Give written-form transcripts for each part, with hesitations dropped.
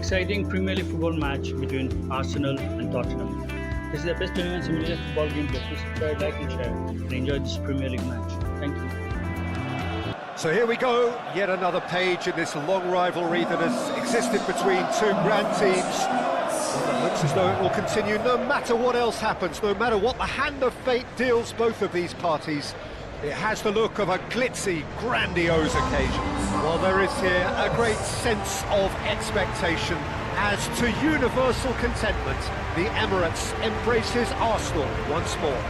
exciting Premier League football match between Arsenal and Tottenham. This is the best 21 simulated football game. Please subscribe, like and share and enjoy this Premier League match. Thank you. So here we go, yet another page in this long rivalry that has existed between two grand teams. One that looks as though it will continue no matter what else happens, no matter what the hand of fate deals both of these parties. It has the look of a glitzy, grandiose occasion. While there is here a great sense of expectation, as to universal contentment, the Emirates embraces Arsenal once more.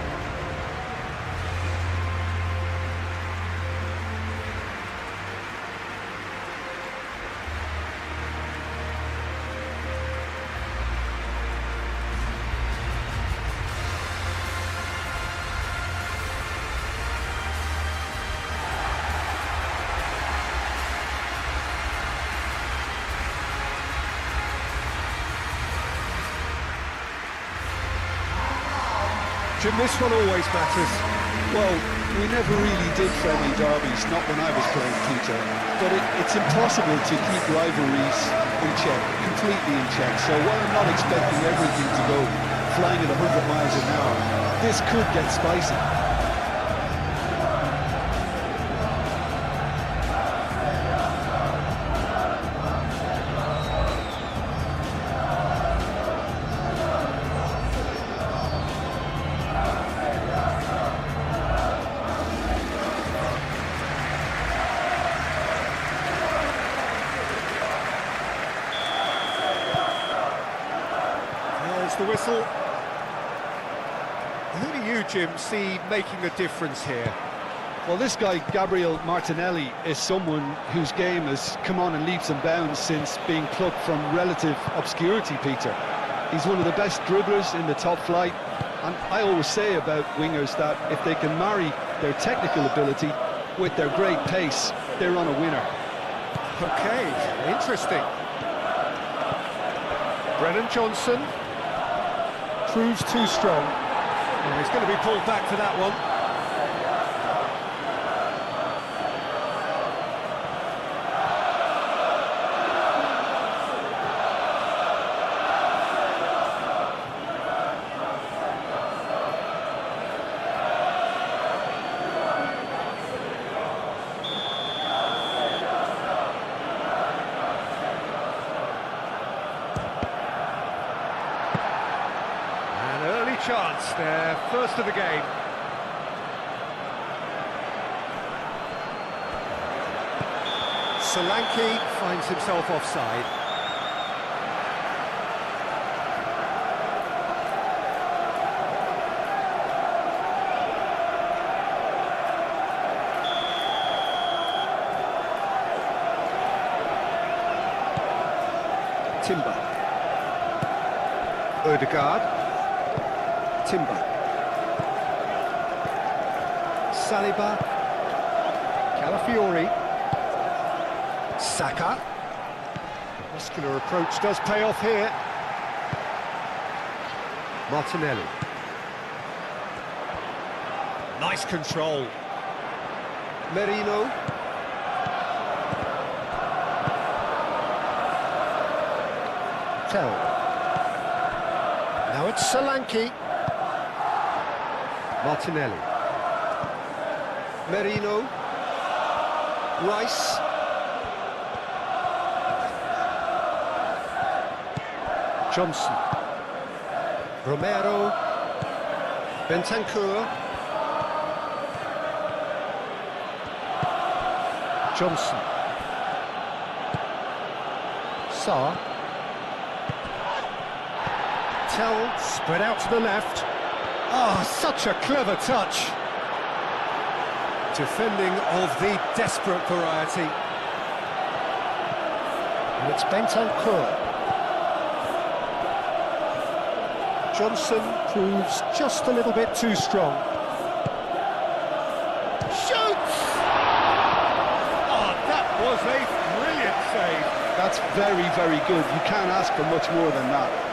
Jim, this one always matters. Well, we never really did friendly derbies, not when I was playing, Peter. But it's impossible to keep rivalries in check, completely in check. So while I'm not expecting everything to go flying at 100 miles an hour, this could get spicy. The whistle. Who do you, Jim, see making a difference here? Well, this guy, Gabriel Martinelli, is someone whose game has come on in leaps and bounds since being plucked from relative obscurity, Peter. He's one of the best dribblers in the top flight, and I always say about wingers that if they can marry their technical ability with their great pace, they're on a winner. Okay, interesting. Brennan Johnson proves too strong. Oh, he's going to be pulled back for that one. Chance there, first of the game. Solanke finds himself offside. Timber. Odegaard. Timber. Saliba. Calafiori. Saka. Muscular approach does pay off here. Martinelli. Nice control. Merino. Tell. Now it's Solanke. Martinelli. Merino. Rice. Johnson. Romero. Bentancur. Johnson. Sarr. Tell, spread out to the left. Ah, such a clever touch. Defending of the desperate variety. And it's Bentancur. Johnson proves just a little bit too strong. Shoots! Oh, that was a brilliant save. That's very, very good. You can't ask for much more than that.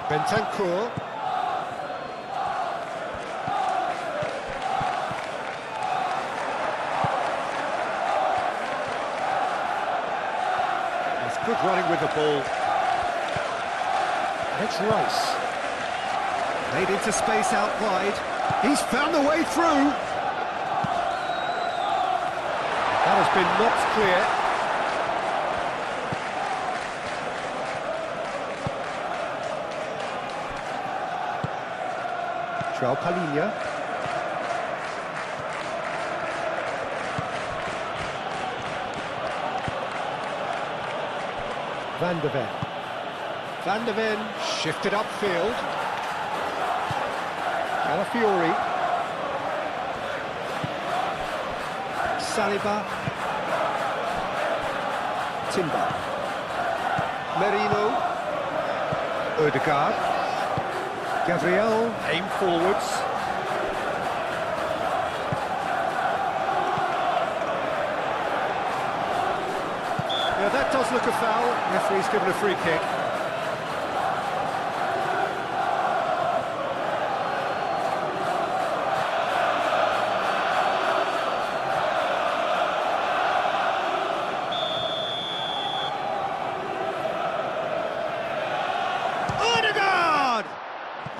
Bentancur. It's good running with the ball. It's Rice. Made into space out wide. He's found the way through. That has been knocked clear. João Palhinha. Van de Ven. Van de Ven shifted upfield. Calafiori. Saliba. Timber. Merino. Ødegaard. Gabriel, aim forwards. Yeah, that does look a foul. Referee's given a free kick.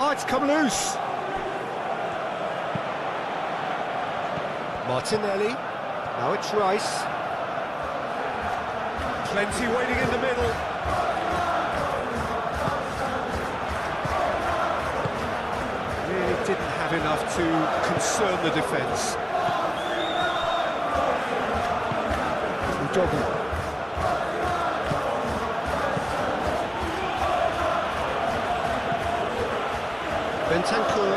Oh, it's come loose. Martinelli. Now it's Rice. Plenty waiting in the middle. Really didn't have enough to concern the defence. Udogu. Bentancur.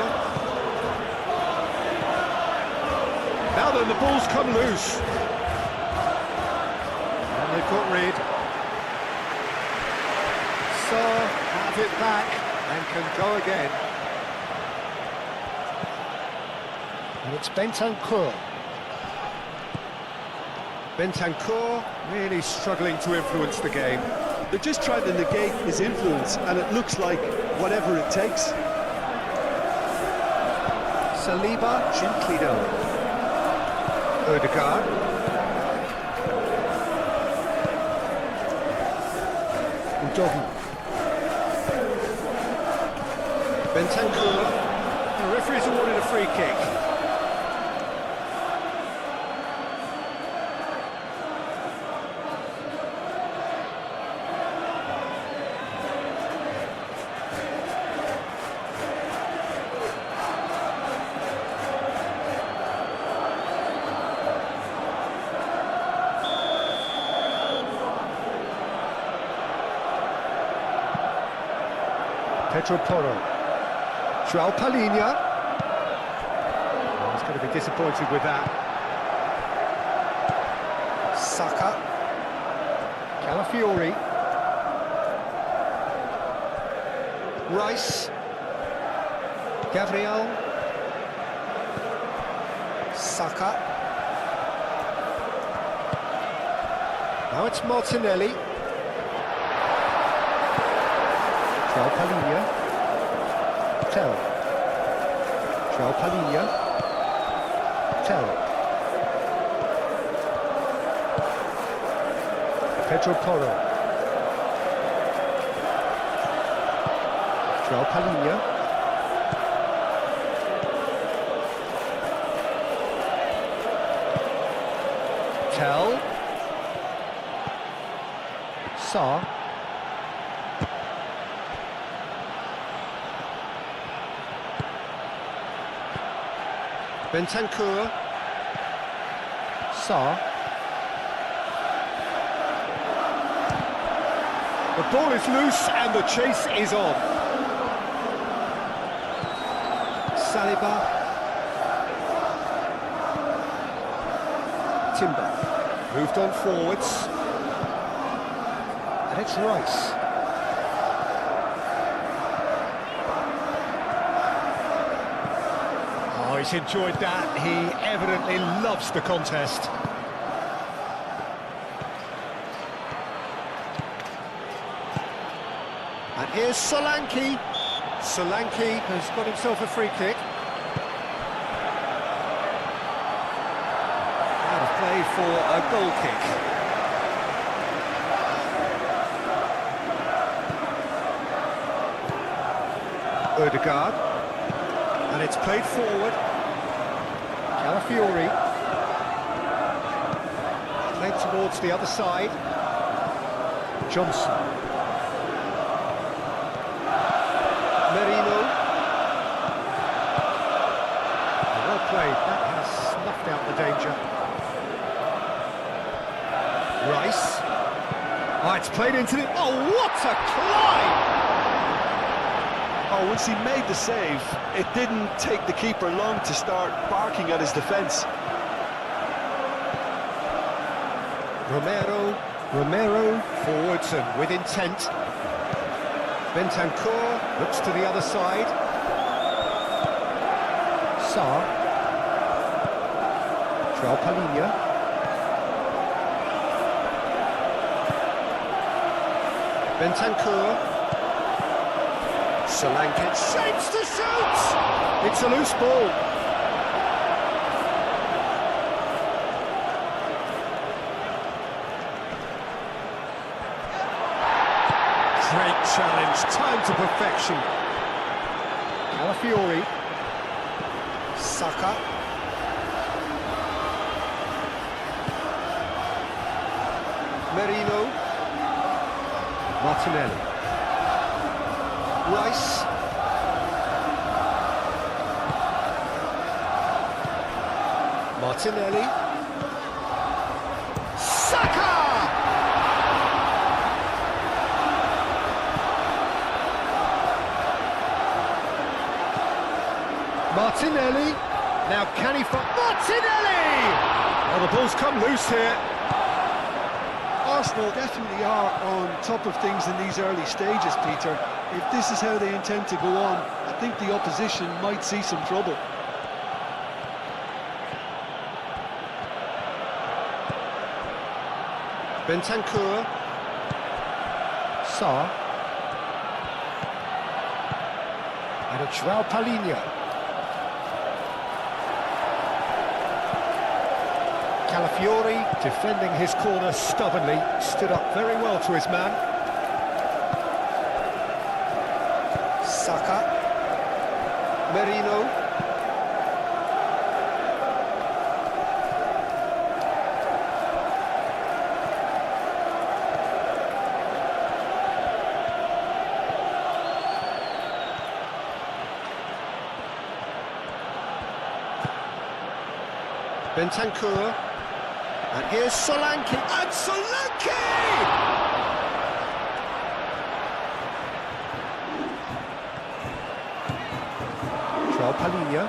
Now then, the ball's come loose. And they've got rid. So, have it back and can go again. And it's Bentancur. Bentancur really struggling to influence the game. They're just trying to negate his influence, and it looks like whatever it takes. Saliba gently down. Ødegaard. Udogu. Bentancur. The referee's awarded a free kick. Pedro Porro. João Palhinha. Oh, he's going to be disappointed with that. Saka. Calafiori. Rice. Gabriel. Saka. Now it's Martinelli. João Palhinha. Tell. João Palhinha. Tell. Pedro Porro. João Palhinha. Tell. Saw. Bentancur. Saw. The ball is loose and the chase is on. Saliba. Timber. Moved on forwards. And it's Rice. Oh, he's enjoyed that. He evidently loves the contest. And here's Solanke. Solanke has got himself a free kick. Out of play for a goal kick. Ødegaard. And it's played forward. Calafiori. Played towards the other side. Johnson. Merino. Well played, that has snuffed out the danger. Rice. Oh, it's played into the... Oh, what a climb! Oh, once he made the save, it didn't take the keeper long to start barking at his defence. Romero forwards and with intent. Bentancur looks to the other side. Sarr. João Palhinha. Bentancur. Solanke shapes to shoot! It's a loose ball. Great challenge, time to perfection. Calafiori. Saka. Merino. Martinelli. Rice. Martinelli. Saka! Martinelli. Now can he find... Martinelli! Well, the ball's come loose here. Arsenal definitely are on top of things in these early stages, Peter. If this is how they intend to go on, I think the opposition might see some trouble. Bentancur. Sarr. And it's João Palhinha. Calafiori, defending his corner stubbornly, stood up very well to his man. Saka. Merino. Bentancur. And here's Solanke, and Solanke! João Palhinha.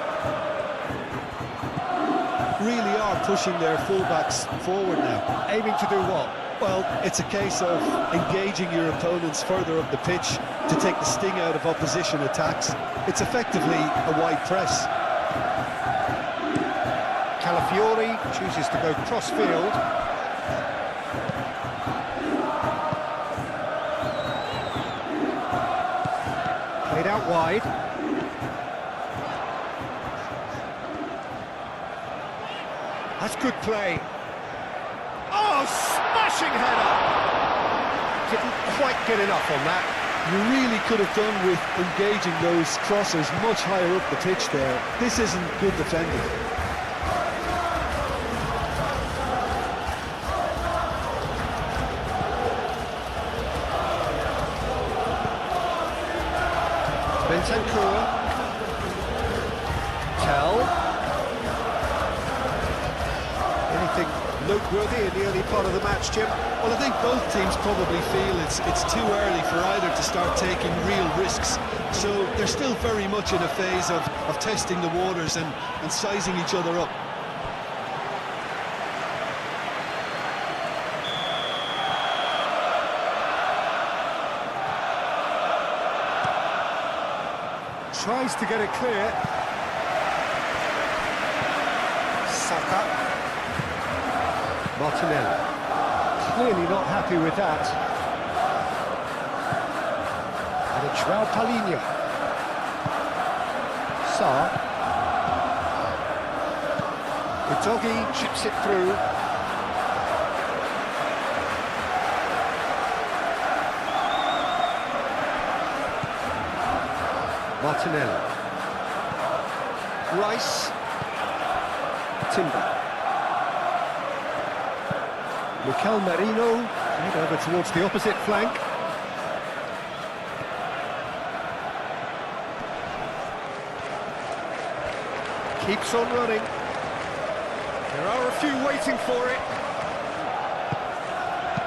Really are pushing their fullbacks forward now. Aiming to do what? Well, it's a case of engaging your opponents further up the pitch to take the sting out of opposition attacks. It's effectively a wide press. Calafiori chooses to go cross-field. Played out wide. That's good play. Oh, smashing header! Didn't quite get enough on that. You really could have done with engaging those crossers much higher up the pitch there. This isn't good defending. Bentancur. Tell. Anything noteworthy in the early part of the match, Jim? Well, I think both teams probably feel it's too early for either to start taking real risks. So they're still very much in a phase of testing the waters and sizing each other up. Tries to get it clear. Saka. Martinelli. Clearly not happy with that. And it's João Palhinha. Sarr. Udogie chips it through. Martinelli. Rice. Timber. Mikel Merino. Played over towards the opposite flank. Keeps on running. There are a few waiting for it.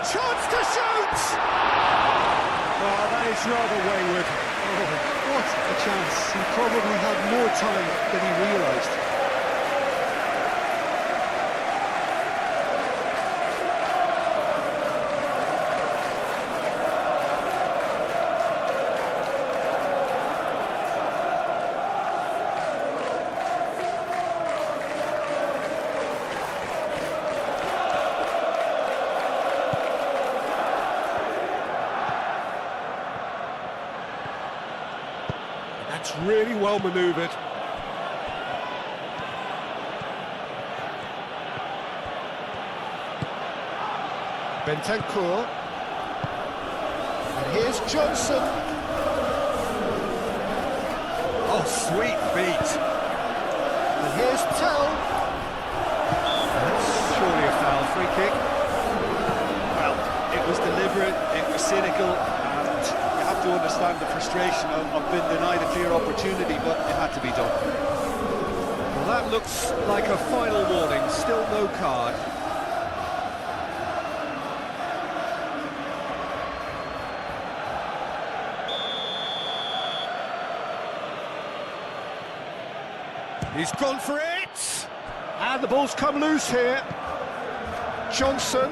Chance to shoot! Oh, that is rather wayward. Oh, what a chance. He probably had more time than he realised. That's really well manoeuvred. Bentancur. And here's Johnson. Oh, sweet feet. And here's Tell. That's surely a foul, free kick. Well, it was deliberate, it was cynical, and you have to understand the frustration of being denied a clear opportunity, but it had to be done. Well, that looks like a final warning, still no card. He's gone for it! And the ball's come loose here. Johnson,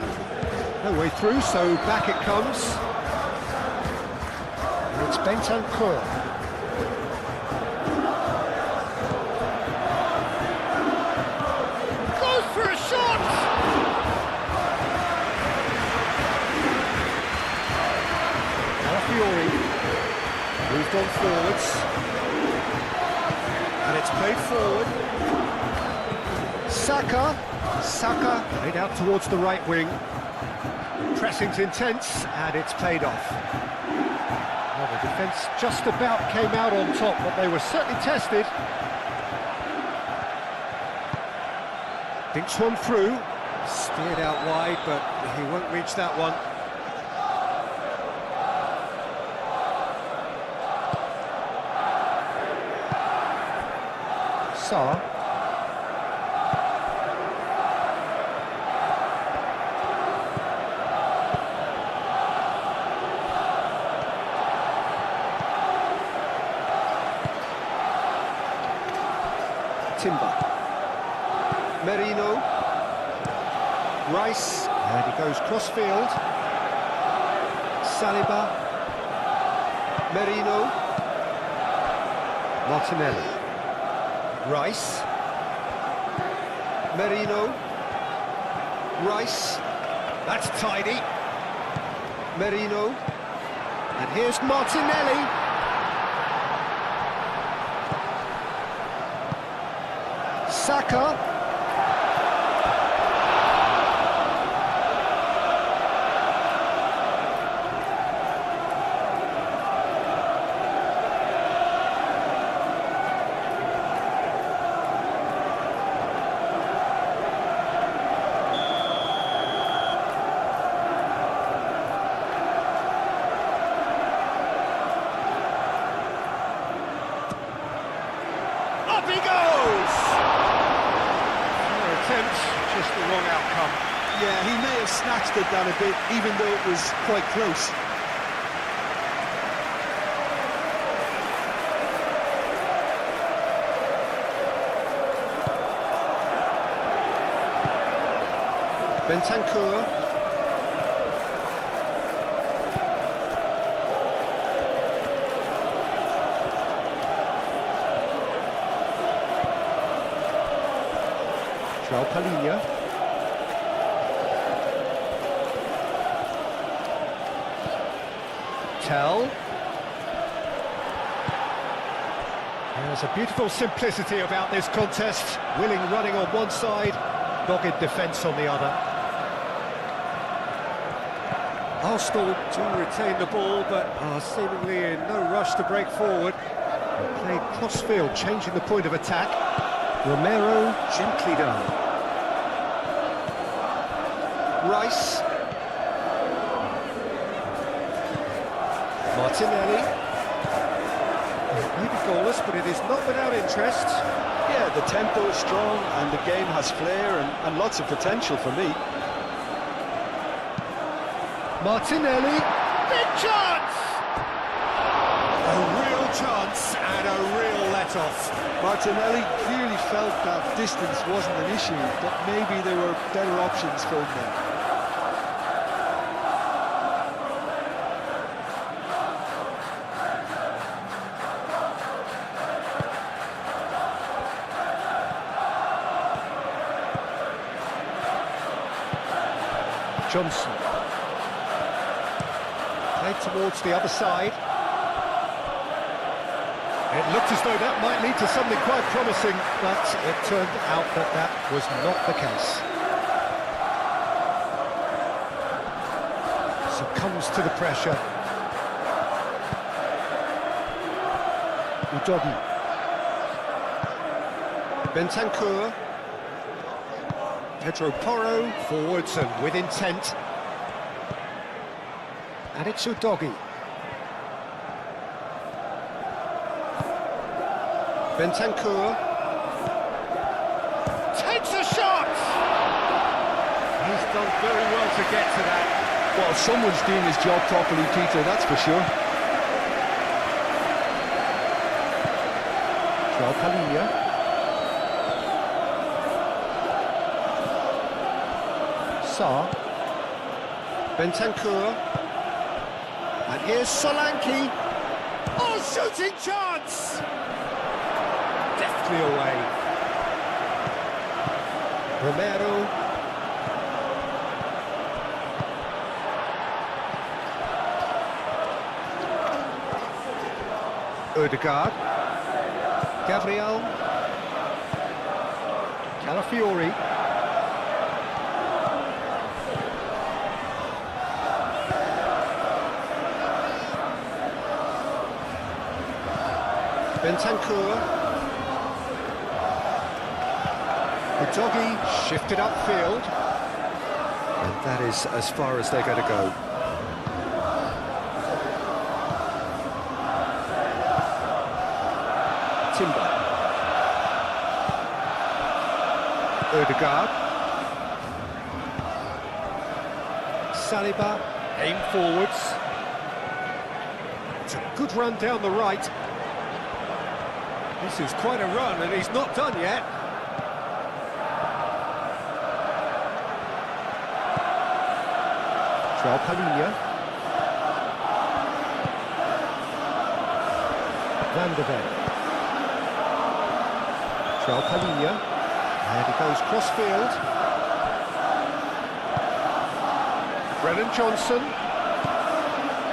no way through, so back it comes. And it's Bentancur. Goes for a shot! Alafiori moved on forwards. And it's played forward. Saka played out towards the right wing. Pressing's intense, and it's paid off. Well, the defence just about came out on top, but they were certainly tested. Dinks one through. Steered out wide, but he won't reach that one. Sarr. Timber. Merino. Rice. And he goes cross-field. Saliba. Merino. Martinelli. Rice. Merino. Rice. That's tidy. Merino. And here's Martinelli. Saka. Up he goes! Attempt, just the wrong outcome. Yeah, he may have snatched at that a bit, even though it was quite close. Bentancur. João Palhinha. Tell. There's a beautiful simplicity about this contest. Willing running on one side, dogged defence on the other. Arsenal do retain the ball, but are seemingly in no rush to break forward. They played cross-field, changing the point of attack. Romero, gently done. Rice. Martinelli. Maybe goalless, but it is not without interest. Yeah, the tempo is strong and the game has flair and lots of potential for me. Martinelli, big chance! A real chance and a real let-off. Martinelli clearly felt that distance wasn't an issue, but maybe there were better options for him there. Johnson. Played towards the other side. It looked as though that might lead to something quite promising, but it turned out that that was not the case. Succumbs to the pressure. Udogi. Bentancur. Pedro Porro, forwards and with intent. And it's Udogi. Bentancur. Takes a shot! He's done very well to get to that. Well, someone's doing his job properly, Peter, that's for sure. Joao Palhinha. Sarr. Bentancur. And here's Solanke. Oh, shooting chance! Deftly away. Romero. Odegaard. Gabriel. Calafiori. Bentancur. Udogi shifted upfield. And that is as far as they're going to go. Timber. Odegaard. Saliba. Aim forwards. It's a good run down the right. This is quite a run, and he's not done yet. Joao Palhinha. Van de Ven. Joao Palhinha. And he goes cross-field. Brennan Johnson.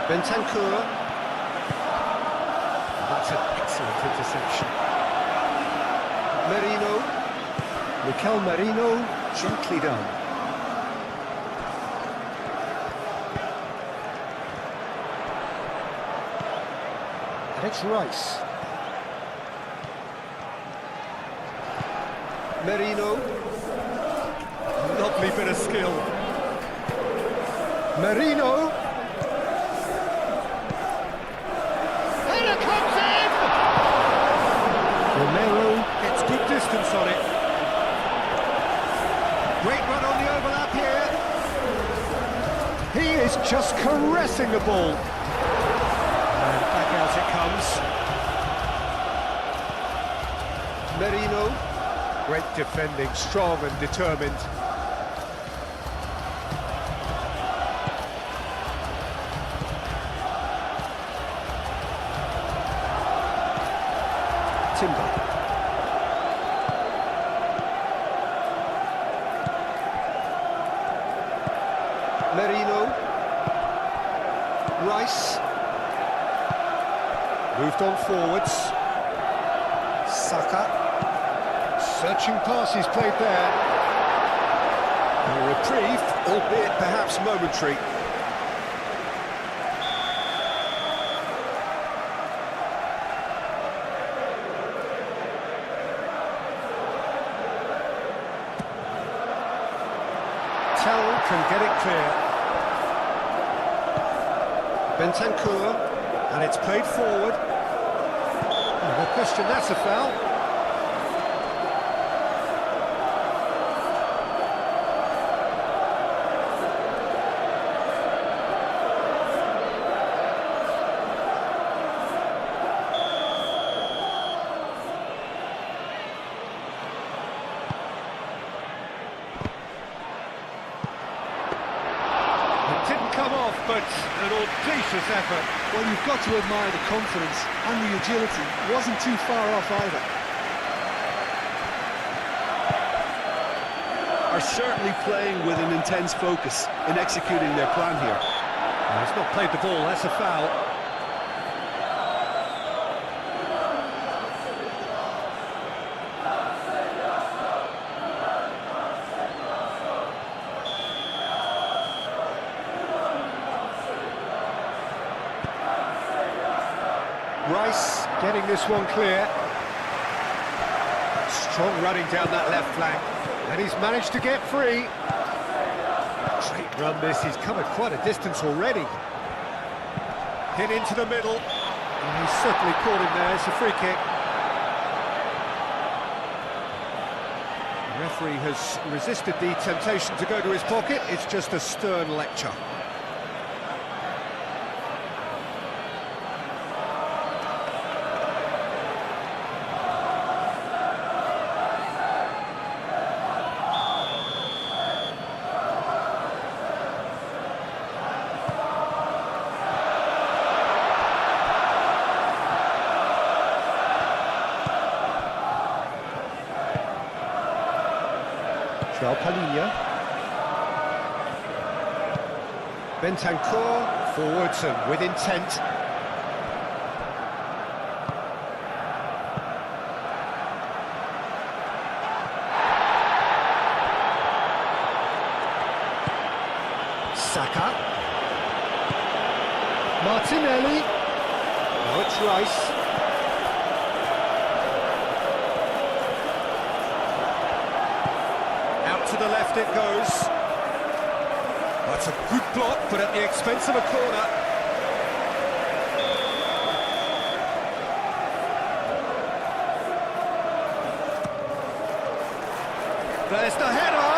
Bentancur. That's an excellent interception. Merino. Mikel Merino, gently done. And it's Rice. Merino. Lovely bit of skill. Merino. Header comes in! Romero gets good distance on it. Great run on the overlap here. He is just caressing the ball. And back out it comes. Merino. Great defending, strong and determined. Timber. Merino. Rice. Moved on forwards. Saka. Searching pass he's played there. A reprieve, albeit perhaps momentary. Tell can get it clear. Bentancur, and it's played forward. No question, that's a foul. Didn't come off, but an audacious effort. Well, you've got to admire the confidence and the agility. Wasn't too far off either. Are certainly playing with an intense focus in executing their plan here. He's not played the ball, that's a foul. Rice getting this one clear. Strong running down that left flank. And he's managed to get free. Great run this, he's come at quite a distance already. Hit into the middle. And he's certainly caught him there, it's a free kick. The referee has resisted the temptation to go to his pocket, it's just a stern lecture. Bentancur forwards and with intent. Saka. Martinelli. Now it's Rice. Out to the left it goes. That's a good block, but at the expense of a corner. There's the header!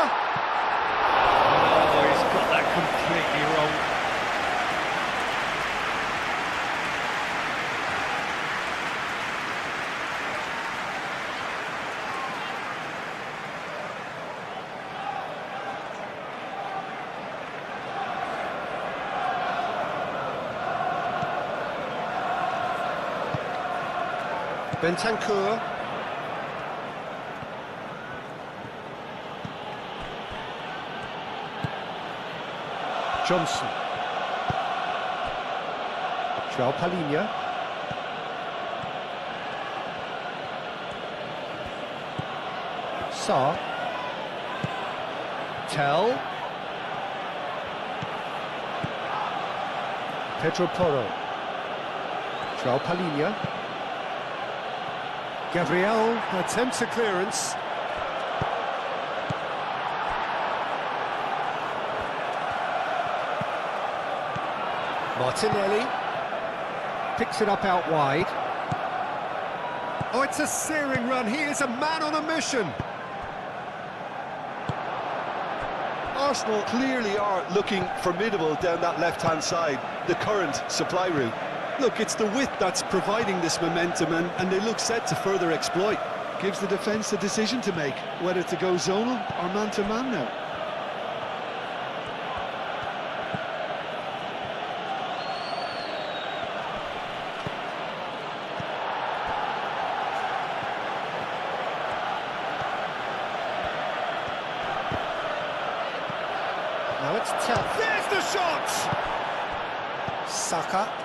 Oh, he's got that completely wrong. Bentancur. Johnson. João Palhinha. Sarr. Tell. Pedro Porro. João Palhinha. Gabriel attempts a clearance. Martinelli picks it up out wide. Oh, it's a searing run. He is a man on a mission. Arsenal clearly are looking formidable down that left-hand side, the current supply route. Look, it's the width that's providing this momentum, and they look set to further exploit. Gives the defence a decision to make, whether to go zonal or man-to-man now. Now it's tough. There's the shot! Saka.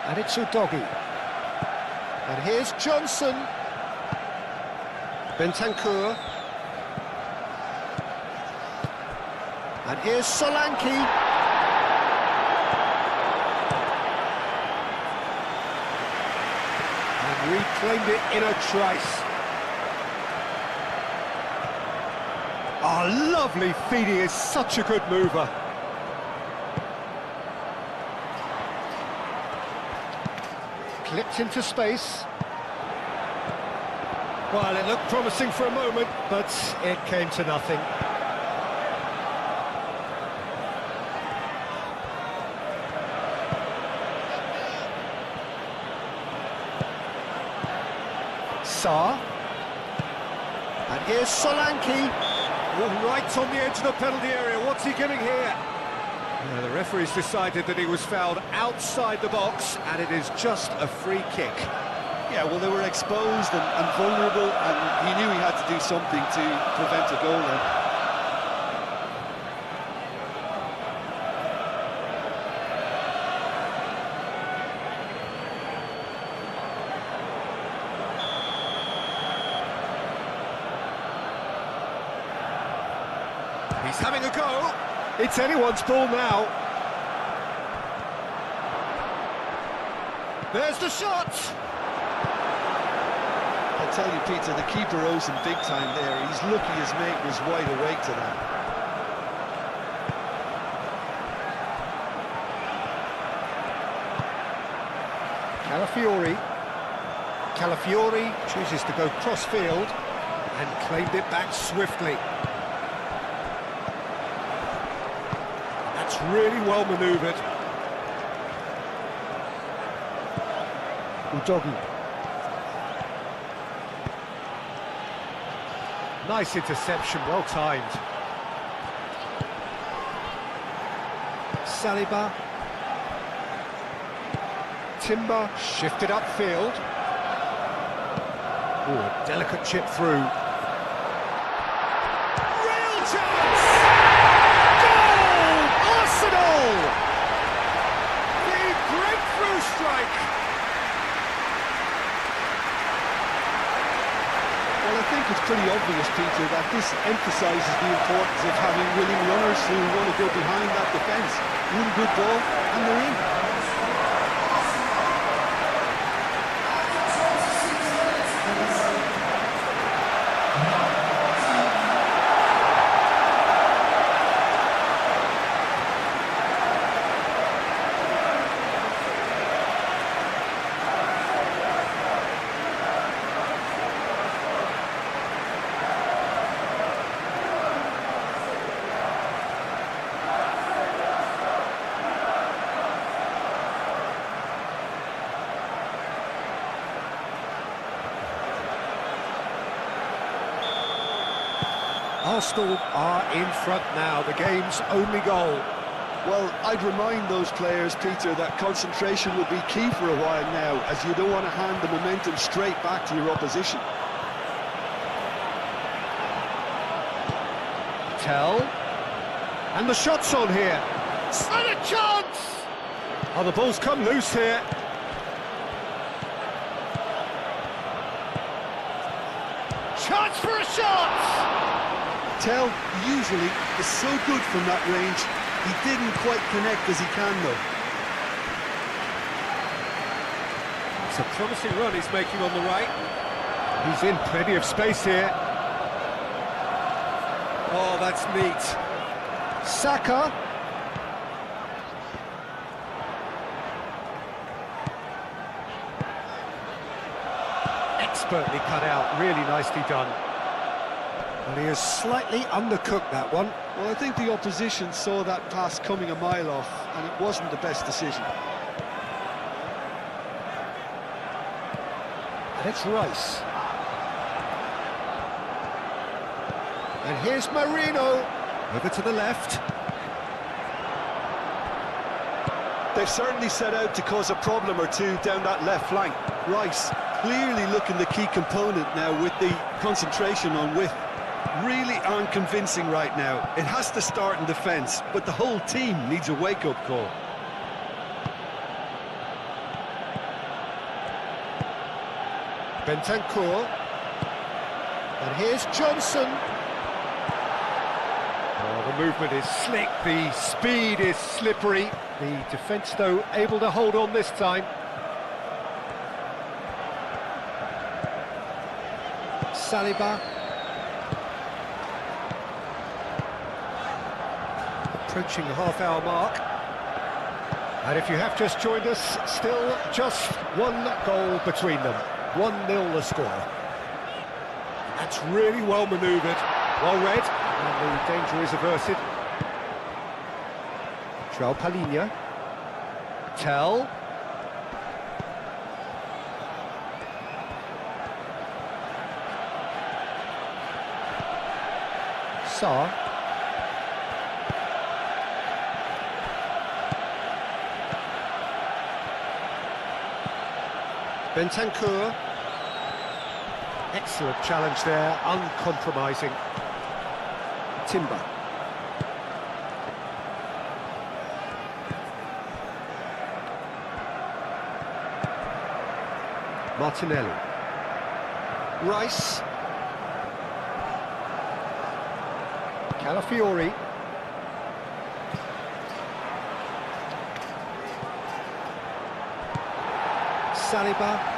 And it's Udogi. And here's Johnson. Bentancur. And here's Solanke. And reclaimed it in a trice. Oh, lovely feed, he is such a good mover. Clipped into space. Well, it looked promising for a moment, but it came to nothing. Sarr. And here's Solanke. Oh, right on the edge of the penalty area. What's he giving here? The referee's decided that he was fouled outside the box, and it is just a free kick. Yeah, well, they were exposed and vulnerable, and he knew he had to do something to prevent a goal then. He's having a go. It's anyone's ball now. There's the shot. I tell you, Peter, the keeper owes him big time there. He's lucky his mate was wide awake to that. Calafiori chooses to go cross-field and claimed it back swiftly. That's really well manoeuvred. Udogi. Nice interception, well timed. Saliba. Timber shifted upfield. Oh, a delicate chip through. Real chance! Goal! Arsenal! The breakthrough strike! Well, I think it's pretty obvious, Peter, that this emphasises the importance of having willing runners who want to go behind that defence. One good ball, and they're in. Arsenal are in front now, the game's only goal. Well, I'd remind those players, Peter, that concentration will be key for a while now, as you don't want to hand the momentum straight back to your opposition. Tell. And the shot's on here. And a chance! Oh, the ball's come loose here. Chance for a shot! Tell usually is so good from that range. He didn't quite connect as he can, though. It's a promising run he's making on the right. He's in plenty of space here. Oh, that's neat. Saka. Expertly cut out, really nicely done. And he has slightly undercooked that one. Well, I think the opposition saw that pass coming a mile off, and it wasn't the best decision. And it's Rice. And here's Marino. Over to the left. They've certainly set out to cause a problem or two down that left flank. Rice clearly looking the key component now with the concentration on width. Really aren't convincing right now. It has to start in defence, but the whole team needs a wake-up call. Bentancur. And here's Johnson. Oh, the movement is slick, the speed is slippery. The defence, though, able to hold on this time. Saliba. Approaching the half-hour mark. And if you have just joined us, still just one goal between them. 1-0 the score. That's really well manoeuvred, well read, and the danger is averted. João Palhinha. Tell. Sarr. Bentancur. Excellent challenge there, uncompromising. Timber. Martinelli. Rice. Calafiori. Saliba.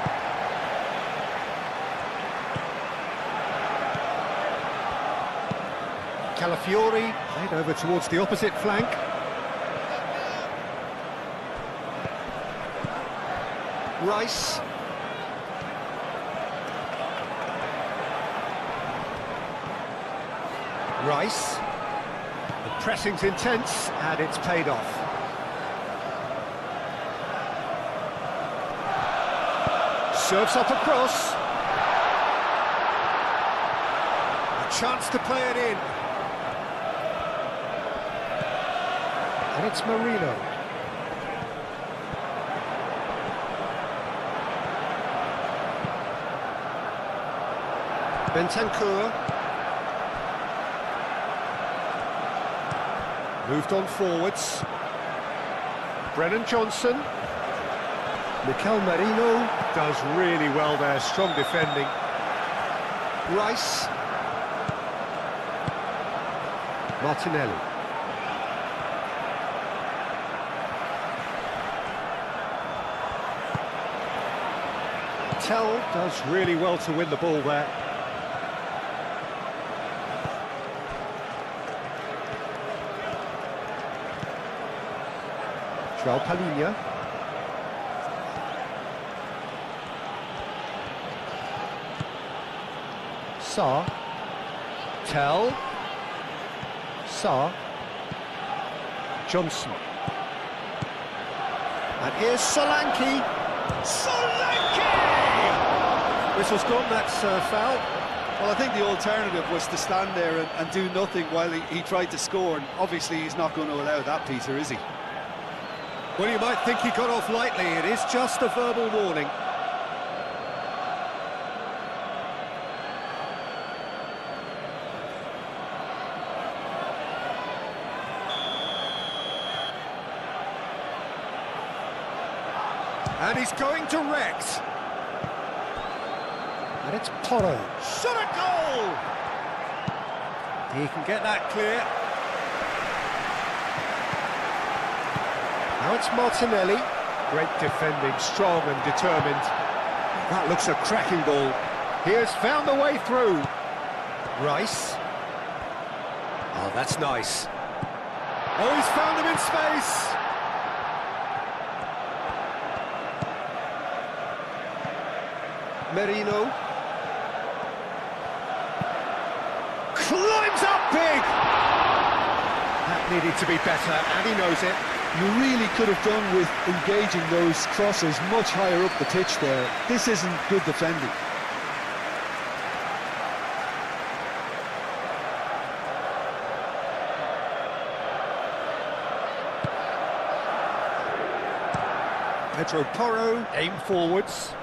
Calafiori, played over towards the opposite flank. Rice. Rice. The pressing's intense, and it's paid off. Serves up across. A chance to play it in. And it's Marino. Bentancur. Moved on forwards. Brennan Johnson. Mikel Merino does really well there, strong defending. Rice. Martinelli. Tell does really well to win the ball there. João Palhinha. Sarr. Tell. Sarr. Johnson. And here's Solanke. Solanke! Whistle's gone, that's foul. Well, I think the alternative was to stand there and do nothing while he tried to score, and obviously he's not going to allow that, Peter, is he? Well, you might think he got off lightly. It is just a verbal warning. And he's going direct. And it's Porro. Shot a goal! He can get that clear. Now it's Martinelli. Great defending, strong and determined. That looks a cracking ball. He has found the way through. Rice. Oh, that's nice. Oh, he's found him in space. Merino. Climbs up big! That needed to be better, and he knows it. You really could have done with engaging those crosses much higher up the pitch there. This isn't good defending. Pedro Porro, aim forwards.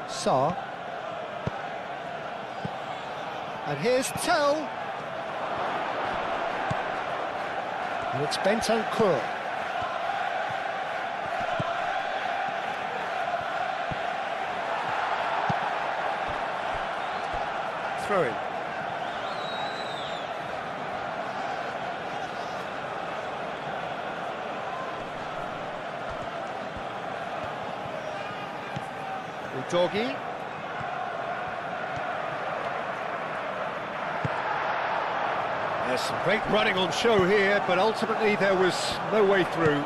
Sarr. And here's Tell. And it's Bentancur. Throw in. Doggy. There's some great running on show here, but ultimately there was no way through.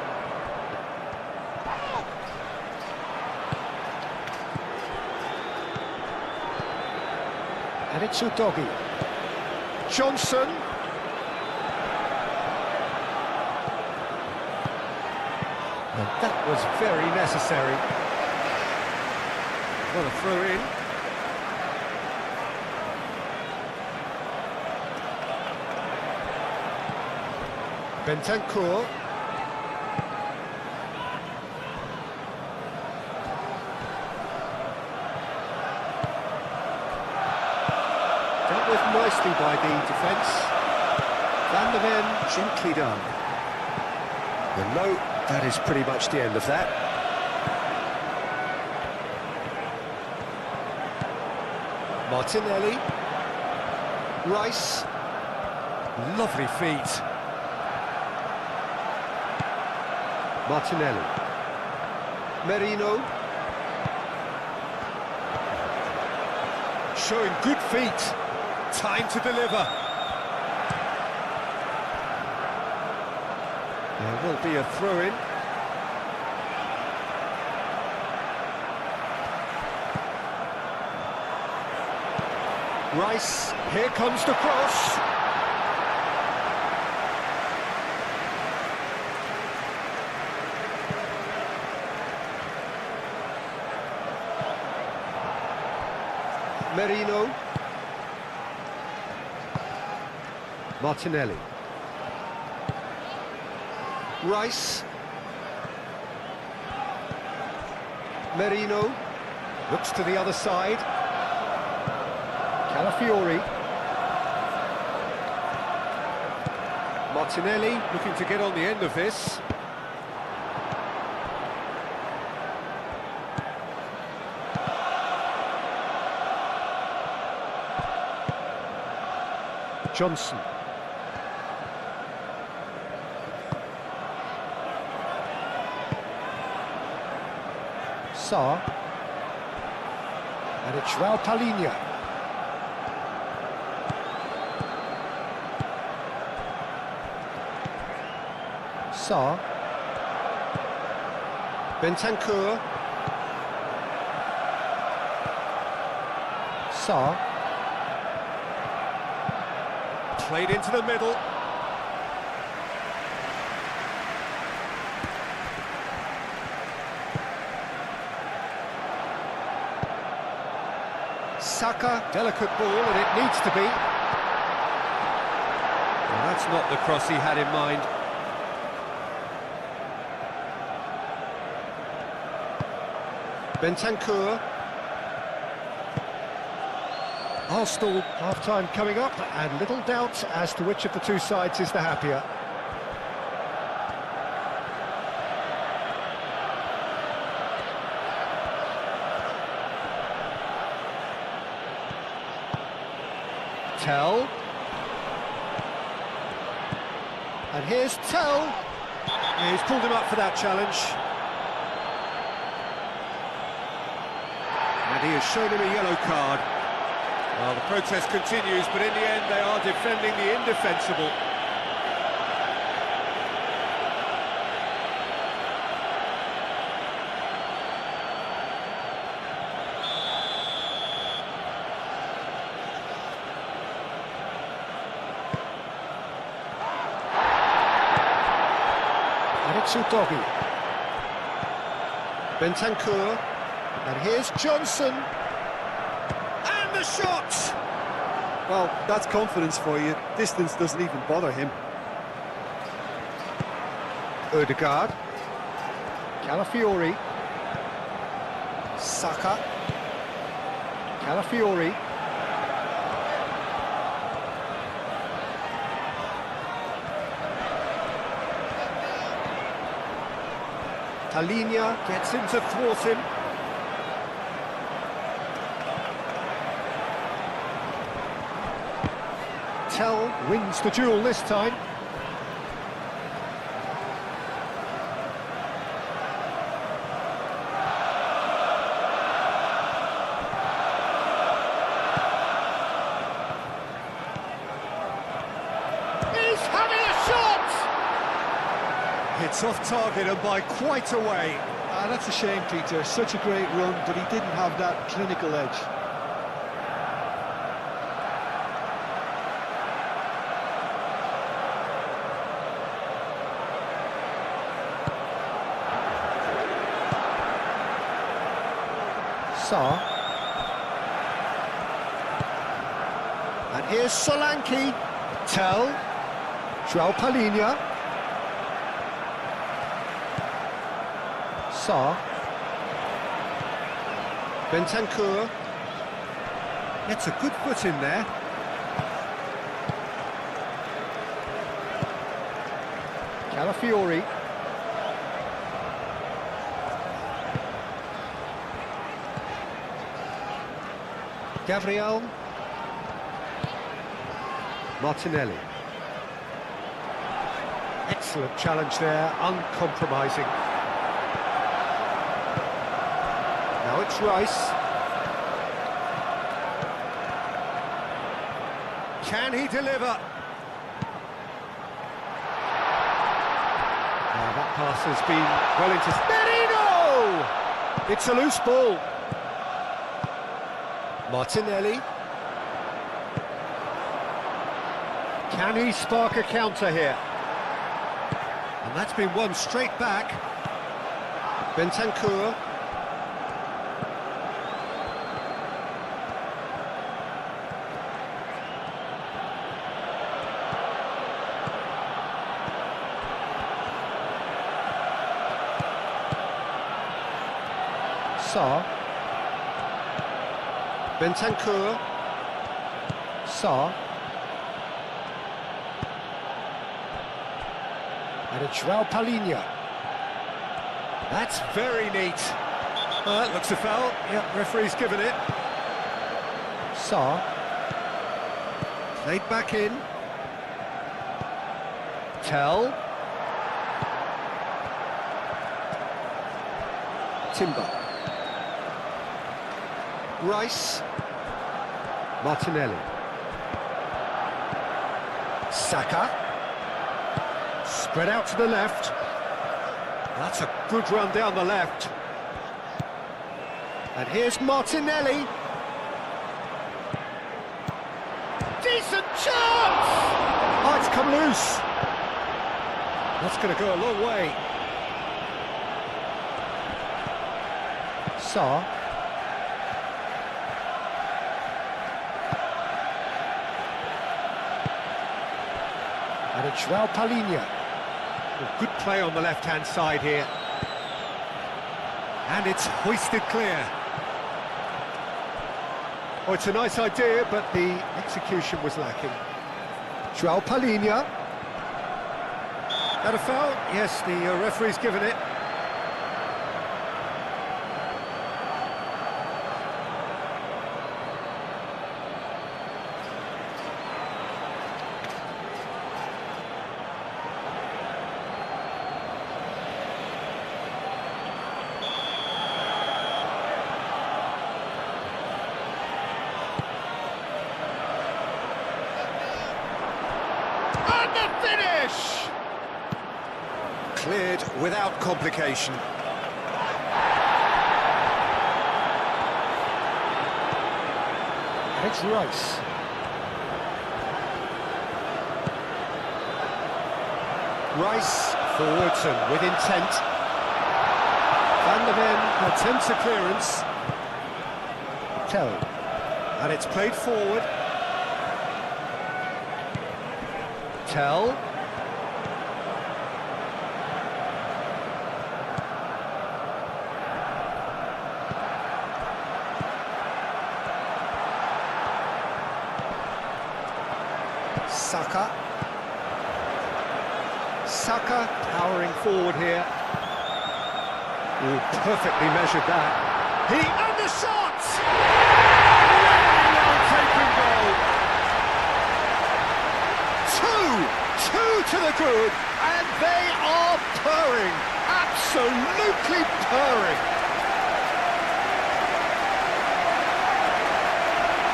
And it's Doggy. Johnson. And that was very necessary. What a throw in. Bentancur. Dealt with nicely by the defence. Van der Ven, gently done. And no, that is pretty much the end of that. Martinelli, Rice, lovely feet. Martinelli, Merino, showing good feet, time to deliver. There will be a throw-in. Rice, here comes the cross. Merino. Martinelli. Rice. Merino. Looks to the other side. Calafiori. Martinelli looking to get on the end of this. Johnson. Sarr. And it's João Palhinha. Sarr. Bentancur. Sarr. Played into the middle. Saka, delicate ball, and it needs to be. Well, that's not the cross he had in mind. Bentancur. Arsenal half-time coming up, and little doubt as to which of the two sides is the happier. Tell. And here's Tell. He's pulled him up for that challenge. And he has shown him a yellow card. Well, the protest continues, but in the end they are defending the indefensible. And it's Udogi. Bentancur. And here's Johnson. And the shot! Well, that's confidence for you. Distance doesn't even bother him. Odegaard. Calafiori. Saka. Calafiori. Palinha gets him to thwart him. Tell wins the duel this time. He's having a shot! It's off target and by quite a way. That's a shame, Peter. Such a great run, but he didn't have that clinical edge. And here's Solanke. Tell. João Palinha. Bentancur. Gets a good foot in there. Calafiori. Gabriel. Martinelli. Excellent challenge there, uncompromising. Now it's Rice. Can he deliver? Now that pass has been well into... Merino! It's a loose ball. Martinelli. Can he spark a counter here? And that's been won straight back. Bentancur. Bentancur. And it's João Palinha. That's very neat. That looks a foul. Yep, referee's given it. Played back in. Tell. Timber. Rice. Martinelli. Saka. Spread out to the left. That's a good run down the left. And here's Martinelli. Decent chance! Oh, it's come loose. That's going to go a long way. And it's João Palinha. Well, good play on the left-hand side here. And it's hoisted clear. Oh, it's a nice idea, but the execution was lacking. João Palinha. That a foul? Yes, the referee's given it. And the finish! Cleared without complication. It's Rice. Rice forwards and with intent. Van der Ven attempts a clearance. Tell. And it's played forward. Tell. Saka powering forward here. Oh, perfectly measured that. And the shot! Really well taken goal. Two to the good, and they are purring. Absolutely purring.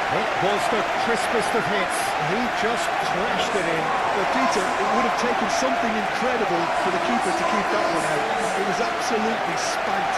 It was the crispest of hits. He just crashed it in. But Peter, it would have taken something incredible for the keeper to keep that one out. It was absolutely spanked.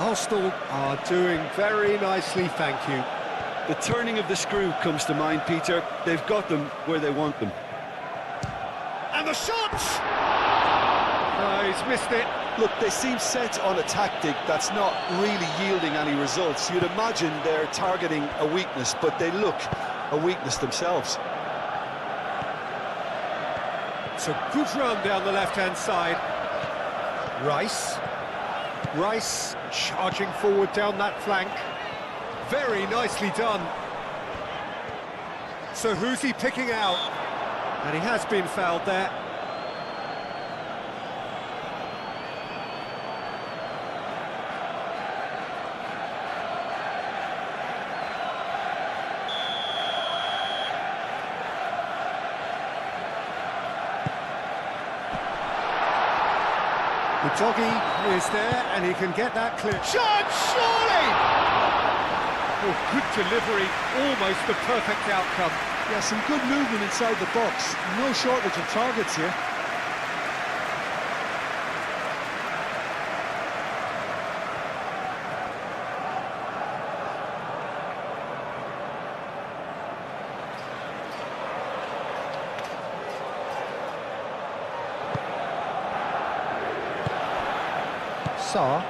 Arsenal are doing very nicely, thank you. The turning of the screw comes to mind, Peter. They've got them where they want them. And the shot! He's missed it. Look, they seem set on a tactic that's not really yielding any results. You'd imagine they're targeting a weakness, but they look a weakness themselves. It's a good run down the left-hand side. Rice charging forward down that flank. Very nicely done. So who's he picking out? And he has been fouled there. The doggy is there, and he can get that clear. Shot, surely! Oh, good delivery, almost the perfect outcome. Yeah, some good movement inside the box. No shortage of targets here. Sarr.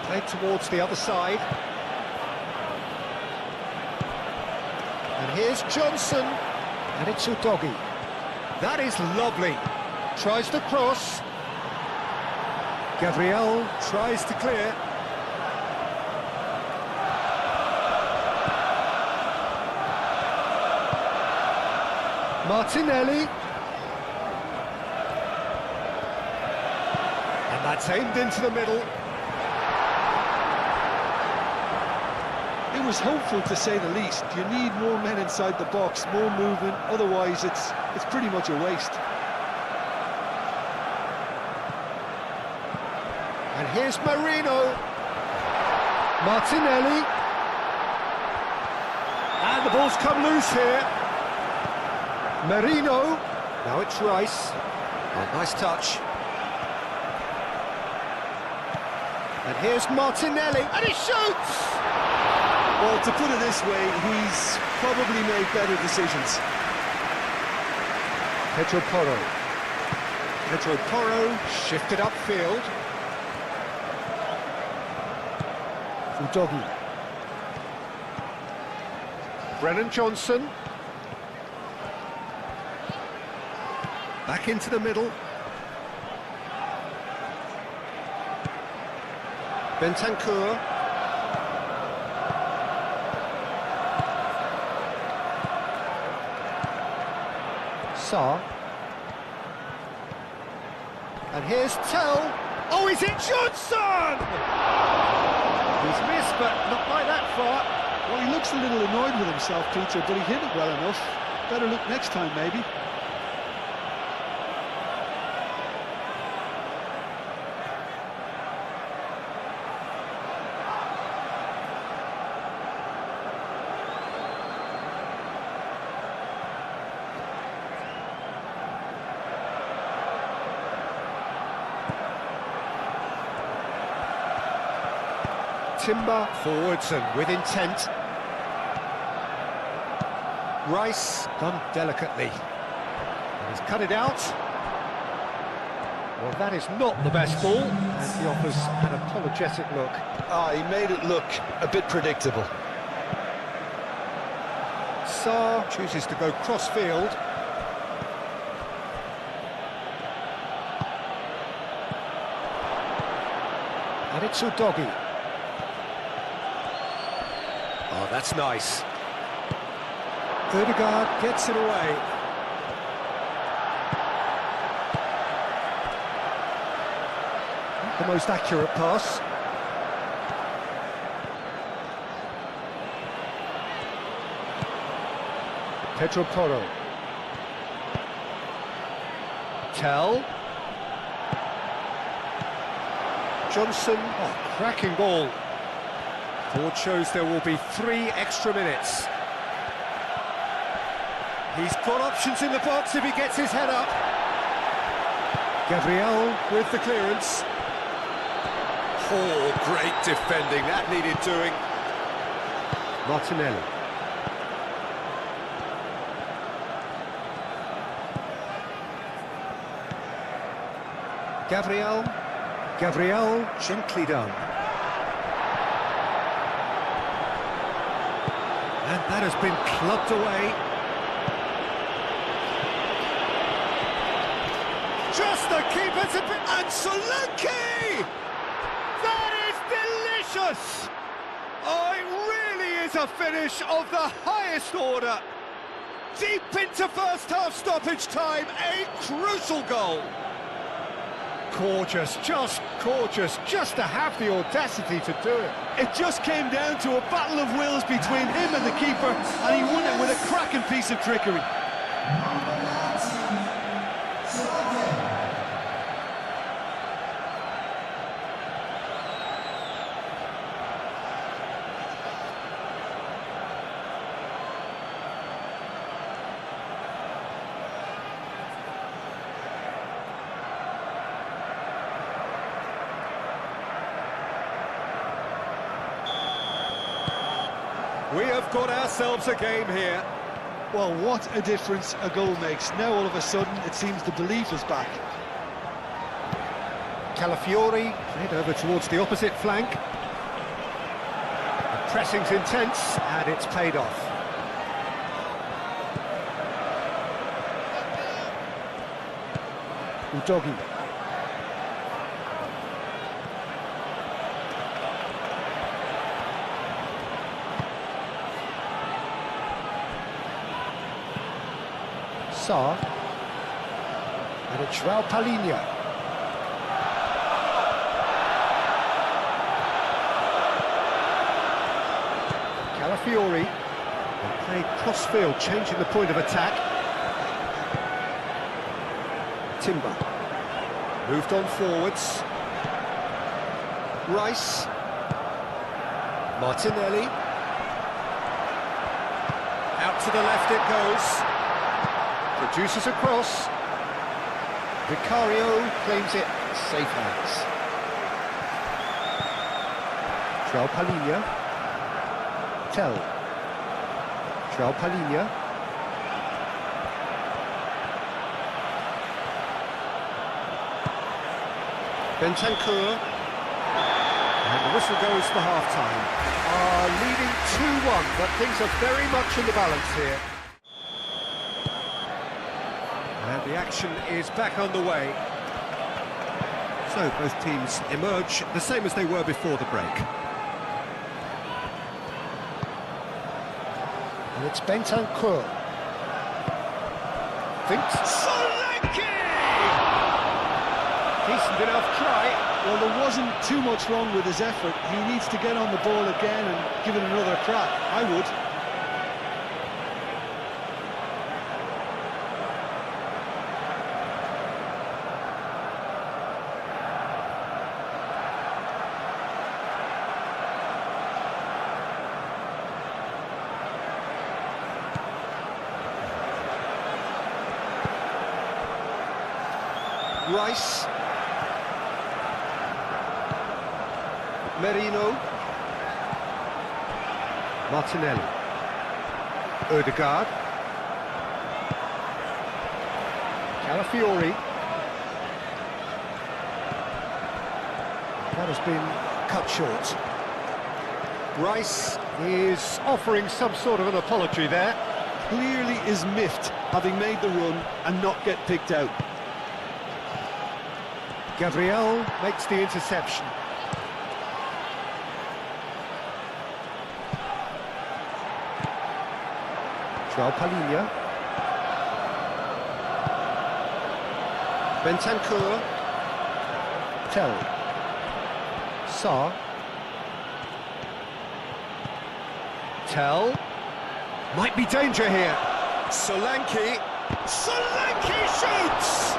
Played towards the other side. And here's Johnson. And it's Udogie. That is lovely. Tries to cross. Gabriel tries to clear. Martinelli. And that's aimed into the middle. It was hopeful, to say the least. You need more men inside the box, more movement, otherwise it's pretty much a waste. And here's Marino. Martinelli. And the ball's come loose here. Marino. Now it's Rice. Oh, nice touch. And here's Martinelli. And he shoots! Well, to put it this way, he's probably made better decisions. Pedro Porro shifted upfield. Udogie. Brennan Johnson. Back into the middle. Bentancur. Sarr. And here's Tell. Oh, is it Johnson? He's missed, but not by that far. Well, he looks a little annoyed with himself, Peter, but he hit it well enough. Better look next time, maybe. Timber forwards and with intent. Rice done delicately. And he's cut it out. Well, that is not the best ball, and he offers an apologetic look. He made it look a bit predictable. Sarr chooses to go cross-field. And it's Udogie. Oh, that's nice. Ødegaard gets it away. Not the most accurate pass. Pedro Porro. Tell. Johnson, oh, cracking ball. Ford shows there will be 3 extra minutes. He's got options in the box if he gets his head up. Gabriel with the clearance. Oh, great defending, that needed doing. Martinelli. Gabriel, gently done. And that has been clubbed away. Just the keeper's a bit... And Solanke! That is delicious! Oh, it really is a finish of the highest order. Deep into first half stoppage time, a crucial goal. Gorgeous, just to have the audacity to do it. It just came down to a battle of wills between him and the keeper, and he won it with a cracking piece of trickery. We have got ourselves a game here. Well, what a difference a goal makes. Now all of a sudden it seems the belief is back. Calafiori played over towards the opposite flank. The pressing's intense and it's paid off. Udogie. Sarr, and it's João Palhinha. Calafiori, they played cross-field, changing the point of attack. Timber, moved on forwards. Rice, Martinelli, out to the left it goes. Produces a cross. Vicario claims it, safe hands. João Palhinha. Tell. João Palhinha. Bentancur. And the whistle goes for half-time. Leading 2-1, but things are very much in the balance here. And the action is back underway. So both teams emerge the same as they were before the break. And it's Bentancur. Thinks. Solanke! Decent enough try. Well, there wasn't too much wrong with his effort. He needs to get on the ball again and give it another crack. I would. Rice. Merino. Martinelli. Ødegaard. Calafiori. that has been cut short. Rice is offering some sort of an apology there. Clearly is miffed, having made the run and not get picked out. Gabriel makes the interception. João Palhinha. Bentancur. Tell. Sarr. Tell. Might be danger here. Solanke. Solanke shoots!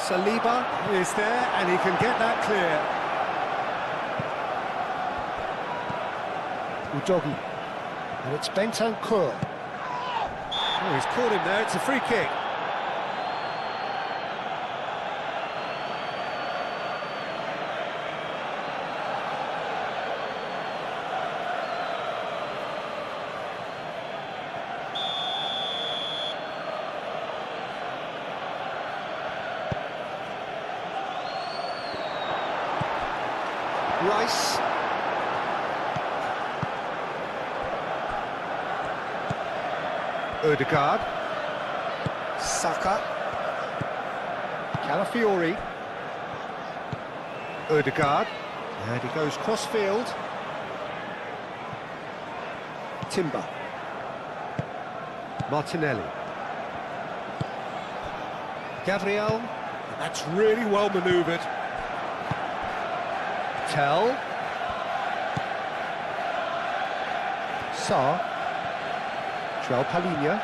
Saliba is there, and he can get that clear. Udogi. And it's Bentancur. Oh, he's caught him there, it's a free kick. Rice. Ødegaard. Saka. Calafiori. Ødegaard. And he goes cross-field. Timber. Martinelli. Gabriel. That's really well manoeuvred. Tell. Sarr. João Palhinha.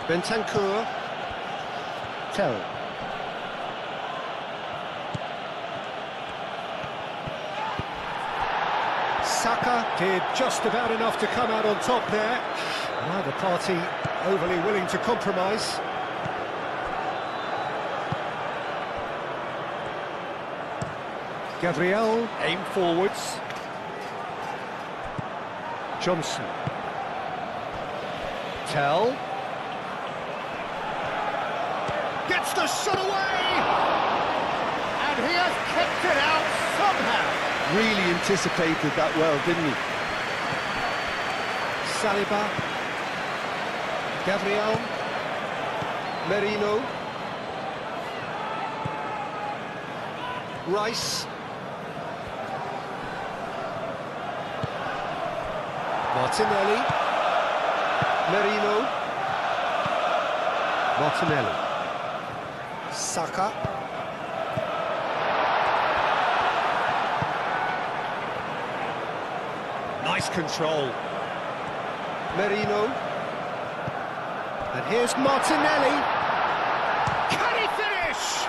Bentancur. Tell. Saka did just about enough to come out on top there. Neither party overly willing to compromise. Gabriel, aim forwards. Johnson. Tell. Gets the shot away! And he has kept it out somehow. Really anticipated that well, didn't he? Saliba. Gabriel. Merino. Rice. Martinelli. Merino. Martinelli. Saka. Nice control. Merino. And here's Martinelli. Can he finish?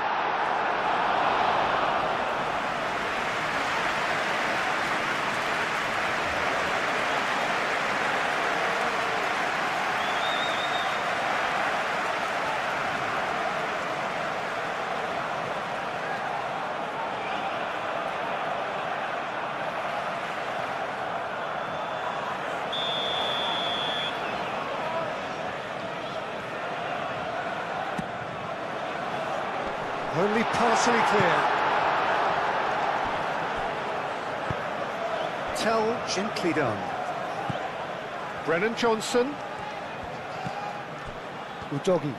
Only partially clear. Tell gently done. Brennan Johnson. Udogi.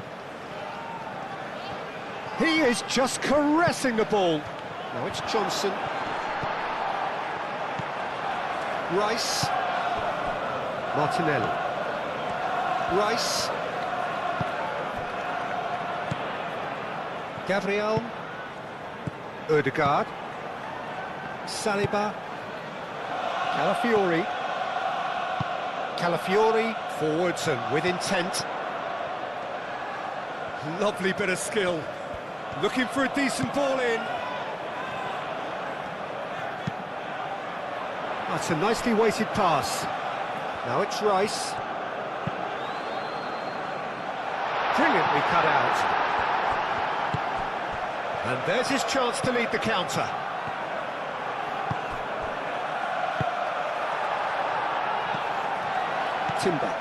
He is just caressing the ball. Now it's Johnson. Rice. Martinelli. Rice. Gabriel. Ødegaard. Saliba. Calafiori. Calafiori forwards and with intent. Lovely bit of skill. Looking for a decent ball in. That's a nicely weighted pass. Now it's Rice. Brilliantly cut out. And there's his chance to lead the counter. Timber.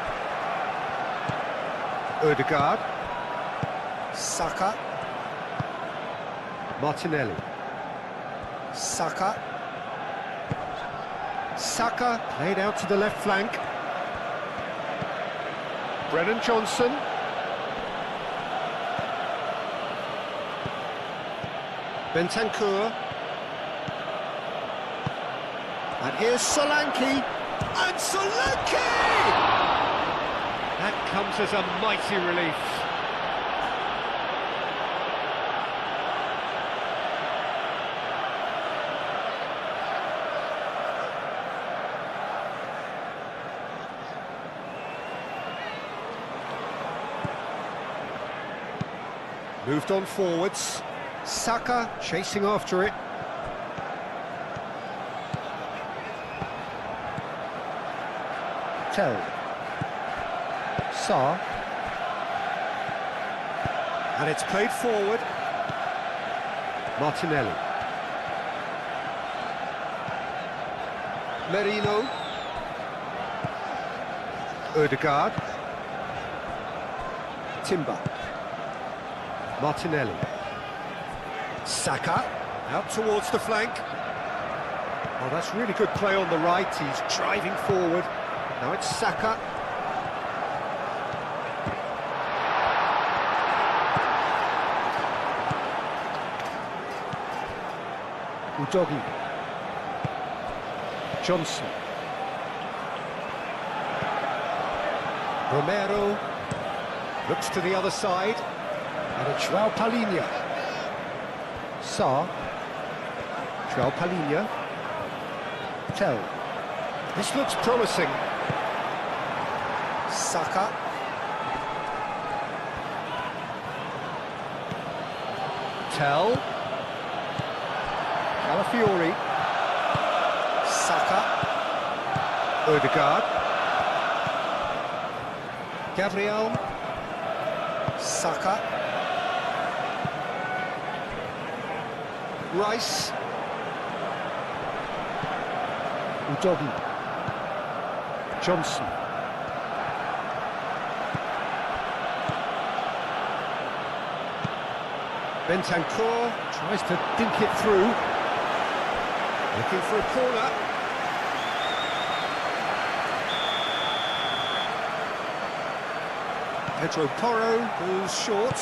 Ødegaard. Saka. Martinelli. Saka. Saka played out to the left flank. Brennan Johnson. Bentancur. And here's Solanke. And Solanke! That comes as a mighty relief. Moved on forwards. Saka chasing after it. Tell. Sarr. And it's played forward. Martinelli. Merino. Ødegaard. Timber. Martinelli. Saka, out towards the flank. Oh, that's really good play on the right. He's driving forward. Now it's Saka. Udogi. Johnson. Romero. Looks to the other side. And it's João Palhinha. Sarr. João Palhinha. Tell. This looks promising. Saka. Tell. Calafiori. Saka. Ødegaard. Gabriel. Saka. Rice. Udogi. Johnson. Bentancur tries to dink it through. Looking for a corner. Pedro Porro goes short.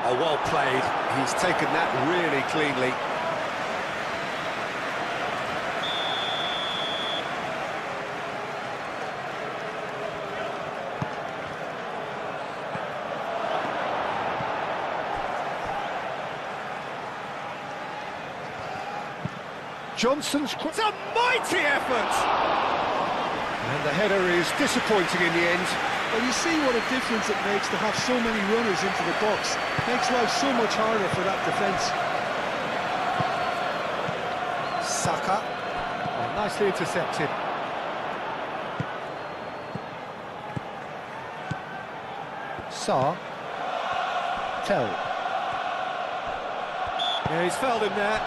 Oh, well played. He's taken that really cleanly. Johnson's... It's a mighty effort! And the header is disappointing in the end. Well, you see what a difference it makes to have so many runners into the box. Makes life so much harder for that defence. Saka. Oh, nicely intercepted. Sarr. Tell. Yeah, he's fouled him there.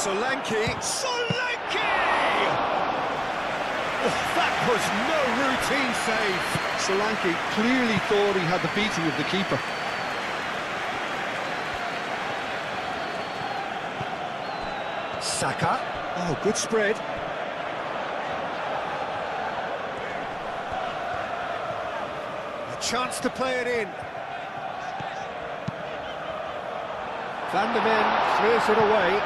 Solanke! Solanke! Oh, that was no routine save. Solanke clearly thought he had the beating of the keeper. Saka. Oh, good spread. A chance to play it in. Van der Ven clears it away.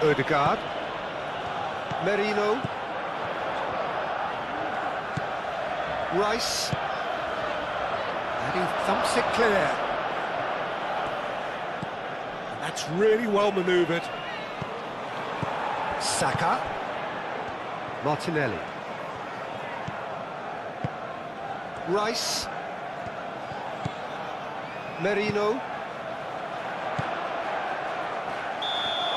Odegaard. Merino. Rice. And he thumps it clear. And that's really well manoeuvred. Saka. Martinelli. Rice. Merino.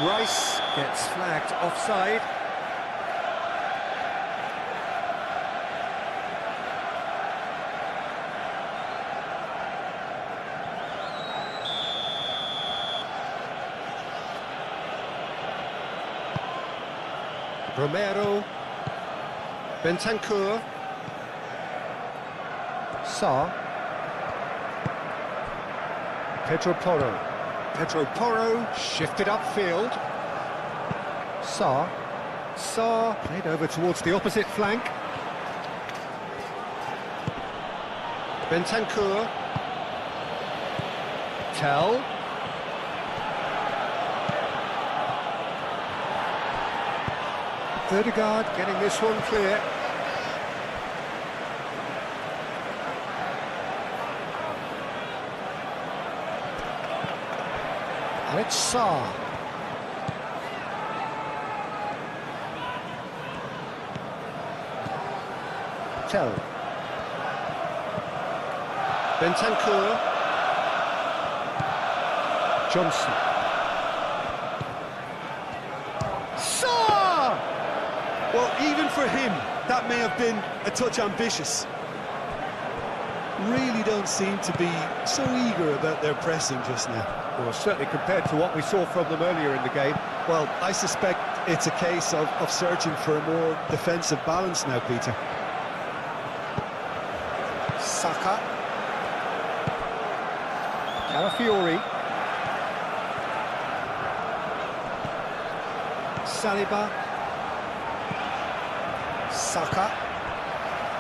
Rice gets flagged offside. Romero. Bentancur. Sarr. Pedro Porro. Pedro Porro shifted upfield. Sarr. Sarr played over towards the opposite flank. Bentancur. Tell. Odegaard getting this one clear. And it's Sarr. Tell. Bentancur. Johnson. Sarr! Well, even for him, that may have been a touch ambitious. Really don't seem to be so eager about their pressing just now. Well, certainly compared to what we saw from them earlier in the game. Well, I suspect it's a case of searching for a more defensive balance now, Peter. Saka. Calafiori. Saliba. Saka.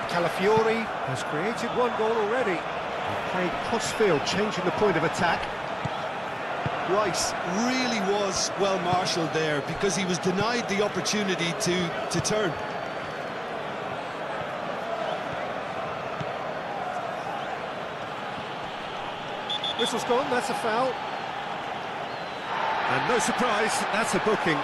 Calafiori has created one goal already. Playing cross-field, changing the point of attack. Rice really was well marshalled there because he was denied the opportunity to turn. Whistle's gone, that's a foul. And no surprise, that's a booking.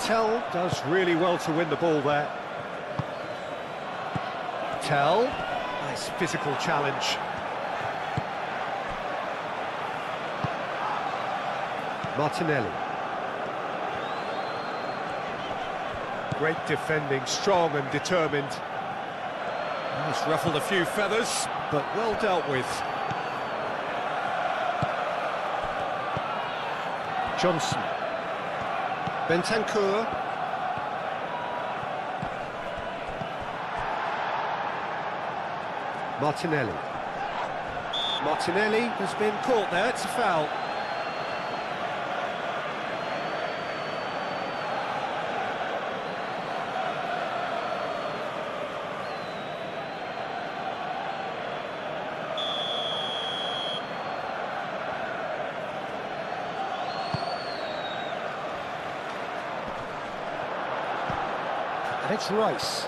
Tell does really well to win the ball there. Tell, nice physical challenge. Martinelli. Great defending, strong and determined. He's ruffled a few feathers, but well dealt with. Johnson. Bentancur. Martinelli. Martinelli has been caught there, it's a foul. And it's Rice.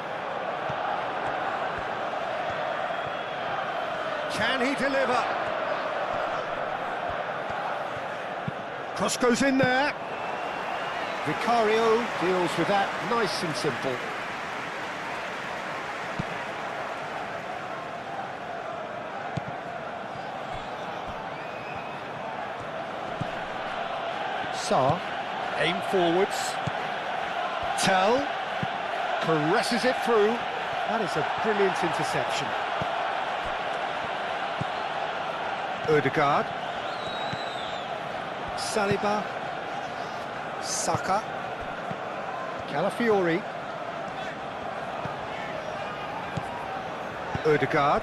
Can he deliver? Cross goes in there. Vicario deals with that nice and simple. Sarr, aim forwards. Tell, caresses it through. That is a brilliant interception. Odegaard. Saliba. Saka. Calafiori. Ødegaard.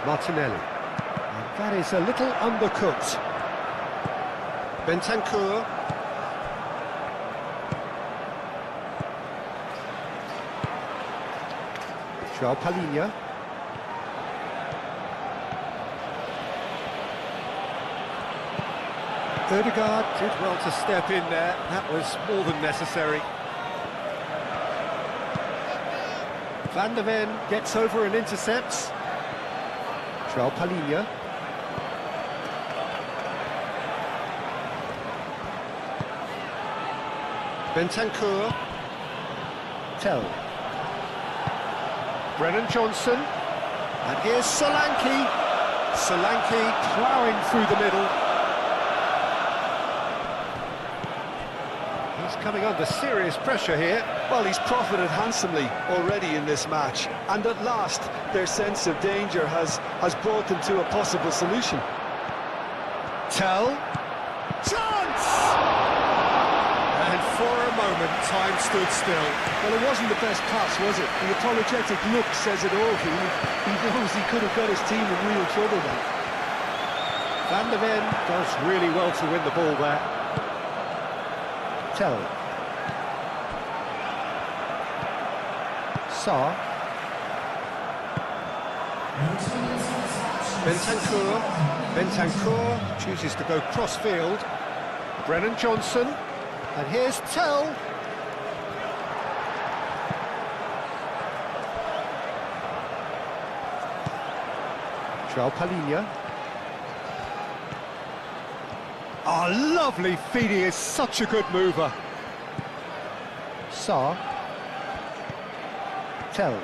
Martinelli. And that is a little undercooked. Bentancur. João Palhinha. Ødegaard did well to step in there. That was more than necessary. Van der Ven gets over and intercepts. João Palhinha. Bentancur. Tell. Brennan Johnson. And here's Solanke. Solanke ploughing through the middle. He's coming under serious pressure here. Well, he's profited handsomely already in this match, and at last their sense of danger has brought them to a possible solution. Tell. Chance! And for a moment, time stood still. Well, it wasn't the best pass, was it? The apologetic look says it all. He knows he could have got his team in real trouble then. Van der Ven does really well to win the ball there. Tell. Sarr. Bentancur. Bentancur chooses to go cross-field. Brennan Johnson. And here's Tell. João Palhinha. Oh, lovely feed, he is such a good mover. Sarr. Tell.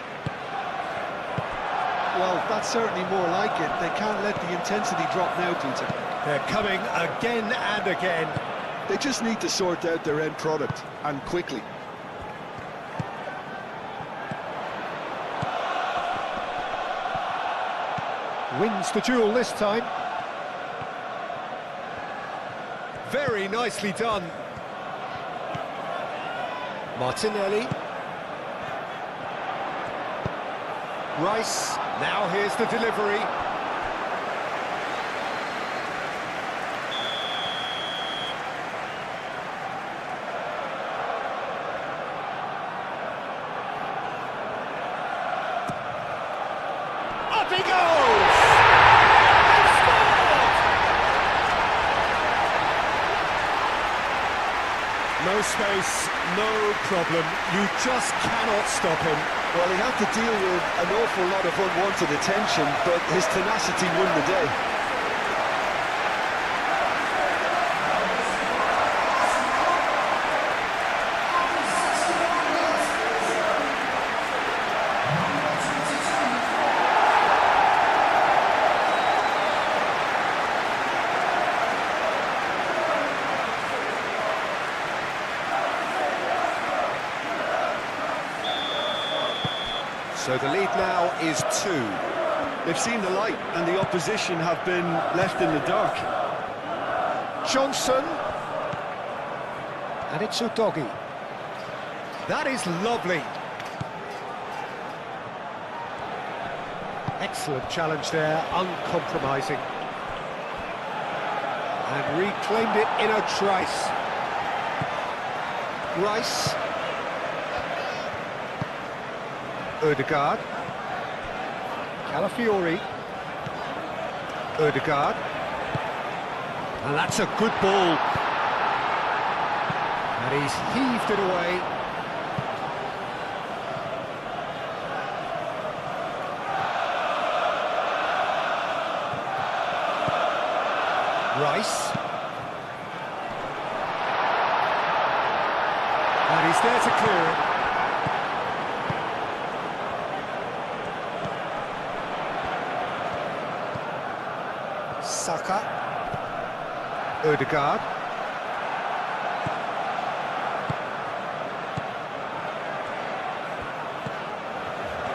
Well, that's certainly more like it. They can't let the intensity drop now, Peter. They're coming again and again. They just need to sort out their end product, and quickly. Wins the duel this time. Very nicely done. Martinelli. Rice. Now here's the delivery. Up he goes! No space, no problem. You just cannot stop him. Well, he had to deal with an awful lot of unwanted attention, but his tenacity won the day. So the lead now is 2. They've seen the light, and the opposition have been left in the dark. Johnson. And it's Udogi. That is lovely. Excellent challenge there, uncompromising. And reclaimed it in a trice. Rice. Ødegaard. Calafiori. Ødegaard. And that's a good ball. And he's heaved it away. Rice. And he's there to clear it. Saka. Ødegaard.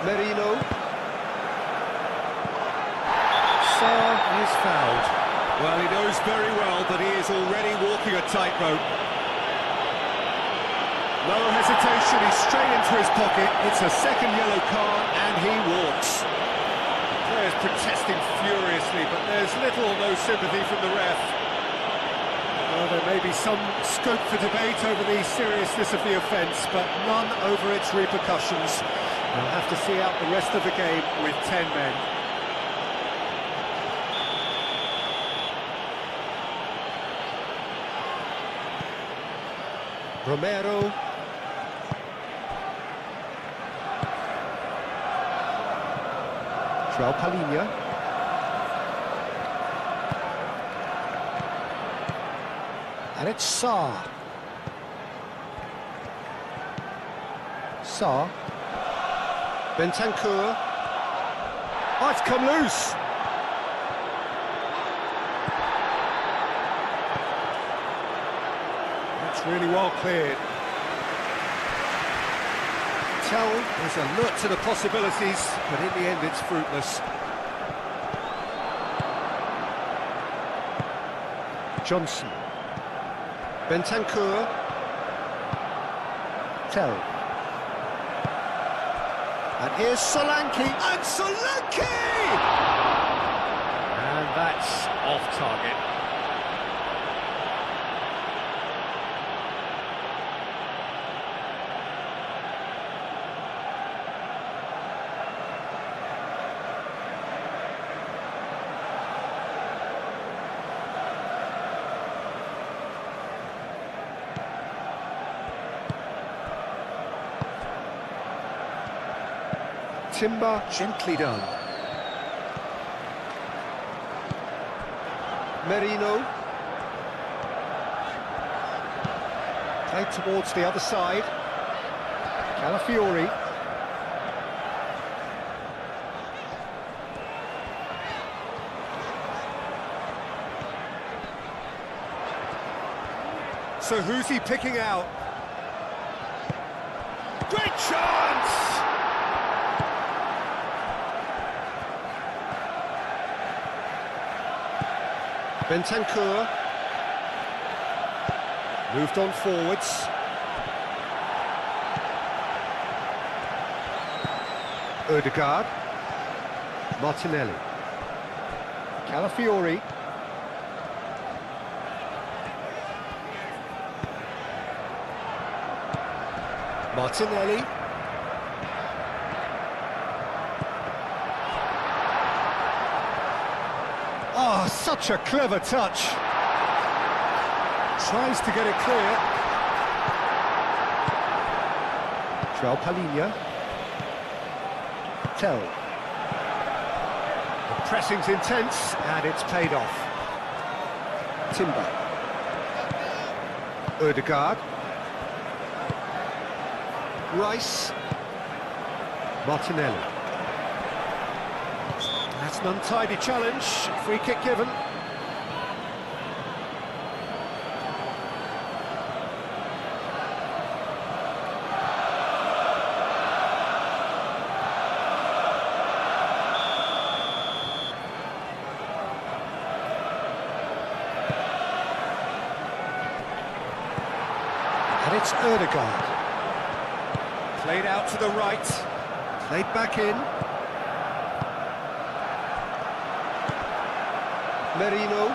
Merino. Sarr is fouled. Well, he knows very well that he is already walking a tightrope. No hesitation, he's straight into his pocket. It's a second yellow card, and he walks. Players protesting furiously, but there's little or no sympathy from the ref. Well, there may be some scope for debate over the seriousness of the offence, but none over its repercussions. We'll have to see out the rest of the game with 10 men. Romero. João Palhinha. And it's Sarr. Sarr. Bentancur. Oh, it's come loose. That's really well cleared. Tell is alert to the possibilities, but in the end it's fruitless. Johnson. Bentancur. Tell. And here's Solanke. And Solanke! And that's off target. Timber, gently done. Merino. Played towards the other side. Calafiori. So who's he picking out? Great chance! Bentancur moved on forwards. Ødegaard. Martinelli. Calafiori. Martinelli. Oh, such a clever touch. Tries to get it clear. João Palhinha. Tell. The pressing's intense, and it's paid off. Timber. Ødegaard. Rice. Martinelli. That's an untidy challenge. Free kick given. And it's Ødegaard. Played out to the right. Played back in. Merino.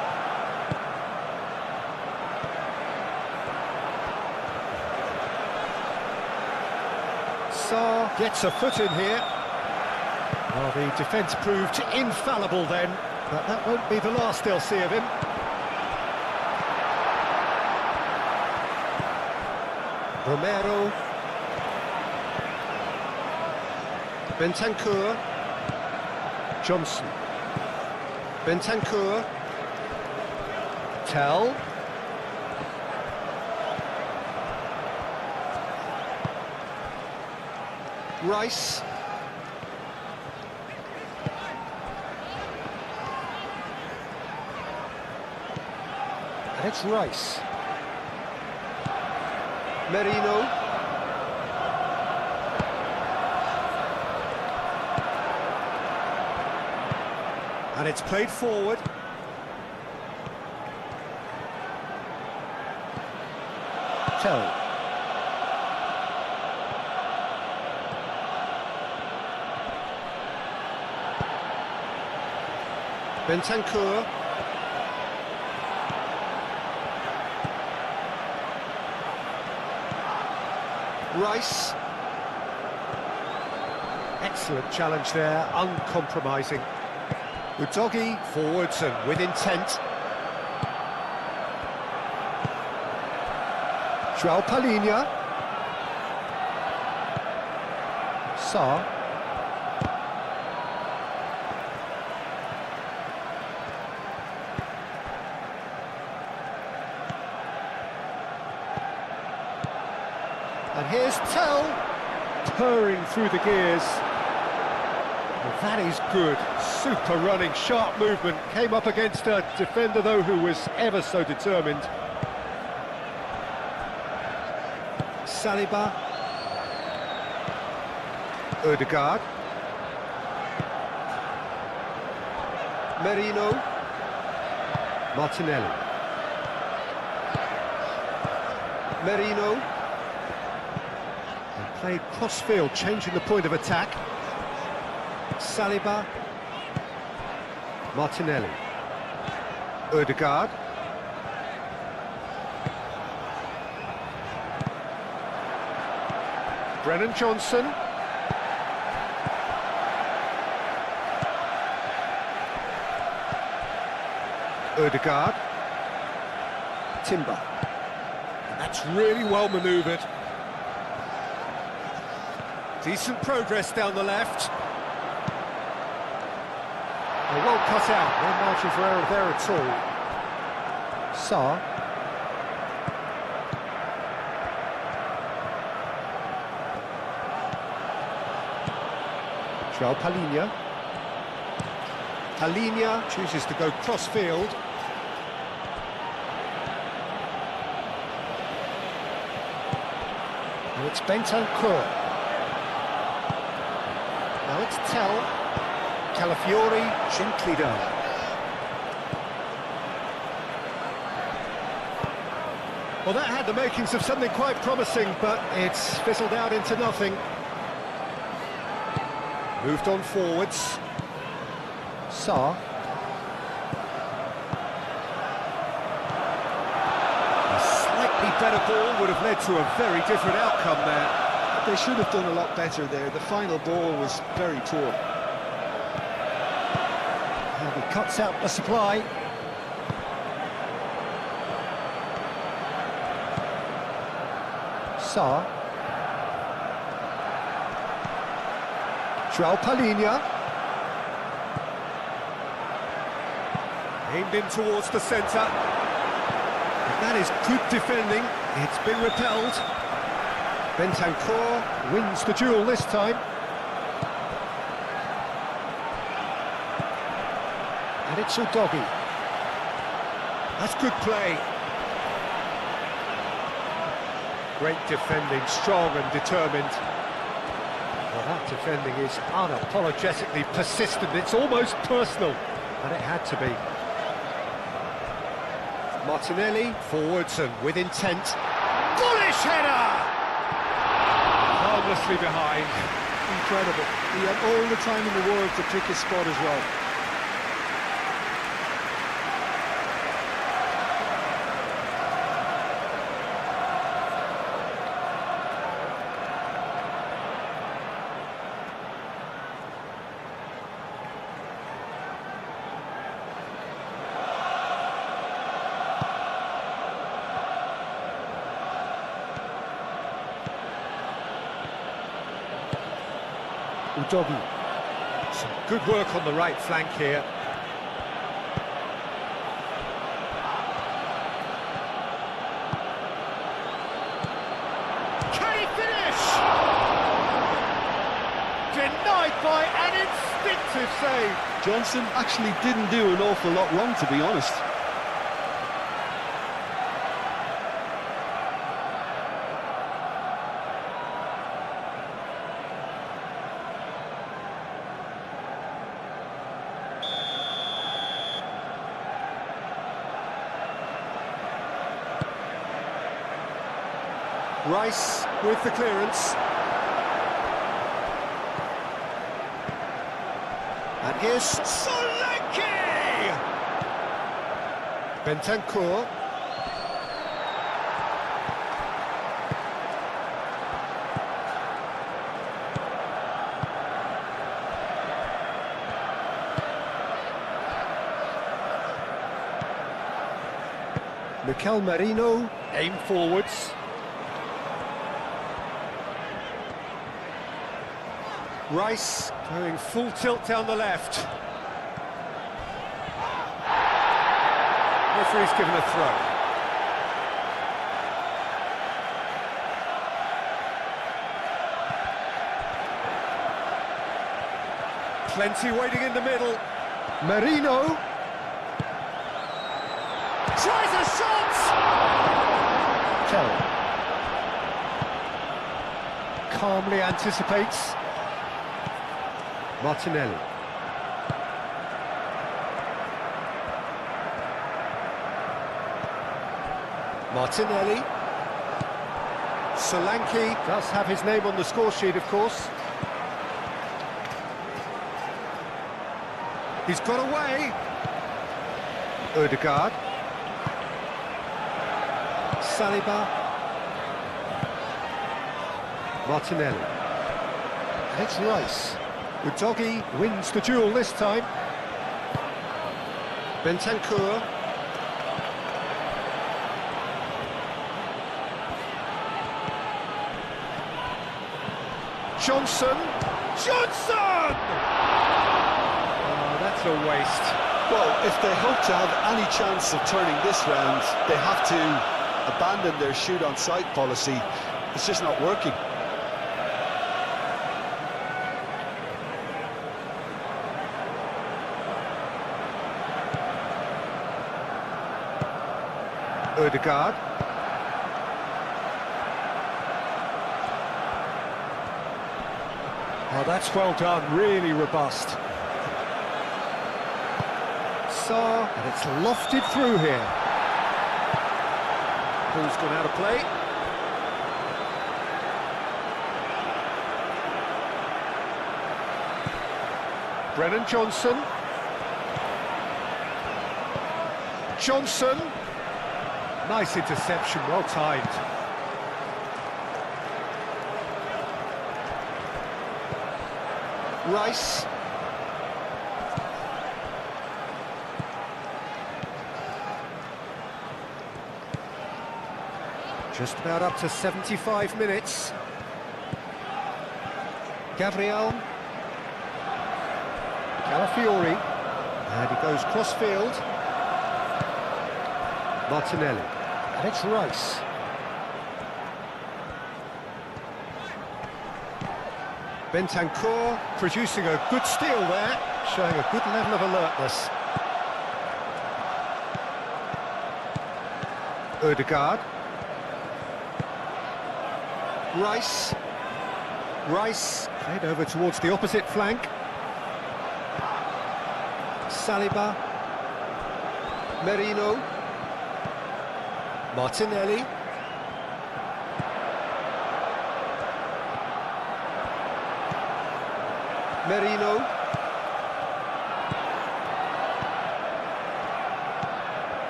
Sarr gets a foot in here. Well, the defence proved infallible then, but that won't be the last they'll see of him. Romero. Bentancur. Johnson. Bentancur. Tell. Rice. And it's Rice. Merino. And it's played forward. Tell. Bentancur. Rice. Excellent challenge there, uncompromising. Udogi forwards and with intent. João Palhinha. Sarr. And here's Tell, purring through the gears. Well, that is good, super running, sharp movement. Came up against a defender, though, who was ever so determined. Saliba. Ødegaard. Merino. Martinelli. Merino. And played cross-field, changing the point of attack. Saliba. Martinelli. Ødegaard. Brennan Johnson. Ødegaard. Timber. And that's really well manoeuvred. Decent progress down the left. Well cut out, no margin for error there at all. Sarr. João Palhinha. Palhinha chooses to go cross-field. And it's Bentancur. Now it's Tell. Calafiori gently down. Well, that had the makings of something quite promising, but it's fizzled out into nothing. Moved on forwards. Sarr. A slightly better ball would have led to a very different outcome there. They should have done a lot better there. The final ball was very poor. And he cuts out the supply. Sarr. João Palhinha. Aimed in towards the centre. That is good defending. It's been repelled. Bentancur wins the duel this time. And it's Udogi. That's good play. Great defending, strong and determined. Well, that defending is unapologetically persistent. It's almost personal, and it had to be. Martinelli, forwards and with intent. Bullish header! Harmlessly behind. Incredible. He had all the time in the world to pick his spot as well. Udogi. Some good work on the right flank here. Can he finish? Denied by an instinctive save. Johnson actually didn't do an awful lot wrong, to be honest. Rice with the clearance. And here's Solanke! away! Bentancur. Mikel Merino, aim forwards. Rice going full tilt down the left. Referee's given a throw. Plenty waiting in the middle. Merino. Tries a shot! Terry. Calmly anticipates. Martinelli. Martinelli. Solanke does have his name on the score sheet, of course. He's got away. Odegaard. Saliba. Martinelli. It's Rice. Udogie wins the duel this time. Bentancur. Johnson! Johnson! Oh, that's a waste. Well, if they hope to have any chance of turning this round, they have to abandon their shoot-on-sight policy. It's just not working. Odegaard. Oh, that's well done, really robust. Sarr, and it's lofted through here. Ball's gone out of play. Brennan Johnson. Johnson. Nice interception, well timed. Rice. Just about up to 75 minutes. Gabriel. Calafiori. And he goes cross-field. Martinelli. And it's Rice. Bentancur producing a good steal there, showing a good level of alertness. Odegaard. Rice. Rice played over towards the opposite flank. Saliba. Merino. Martinelli. Merino.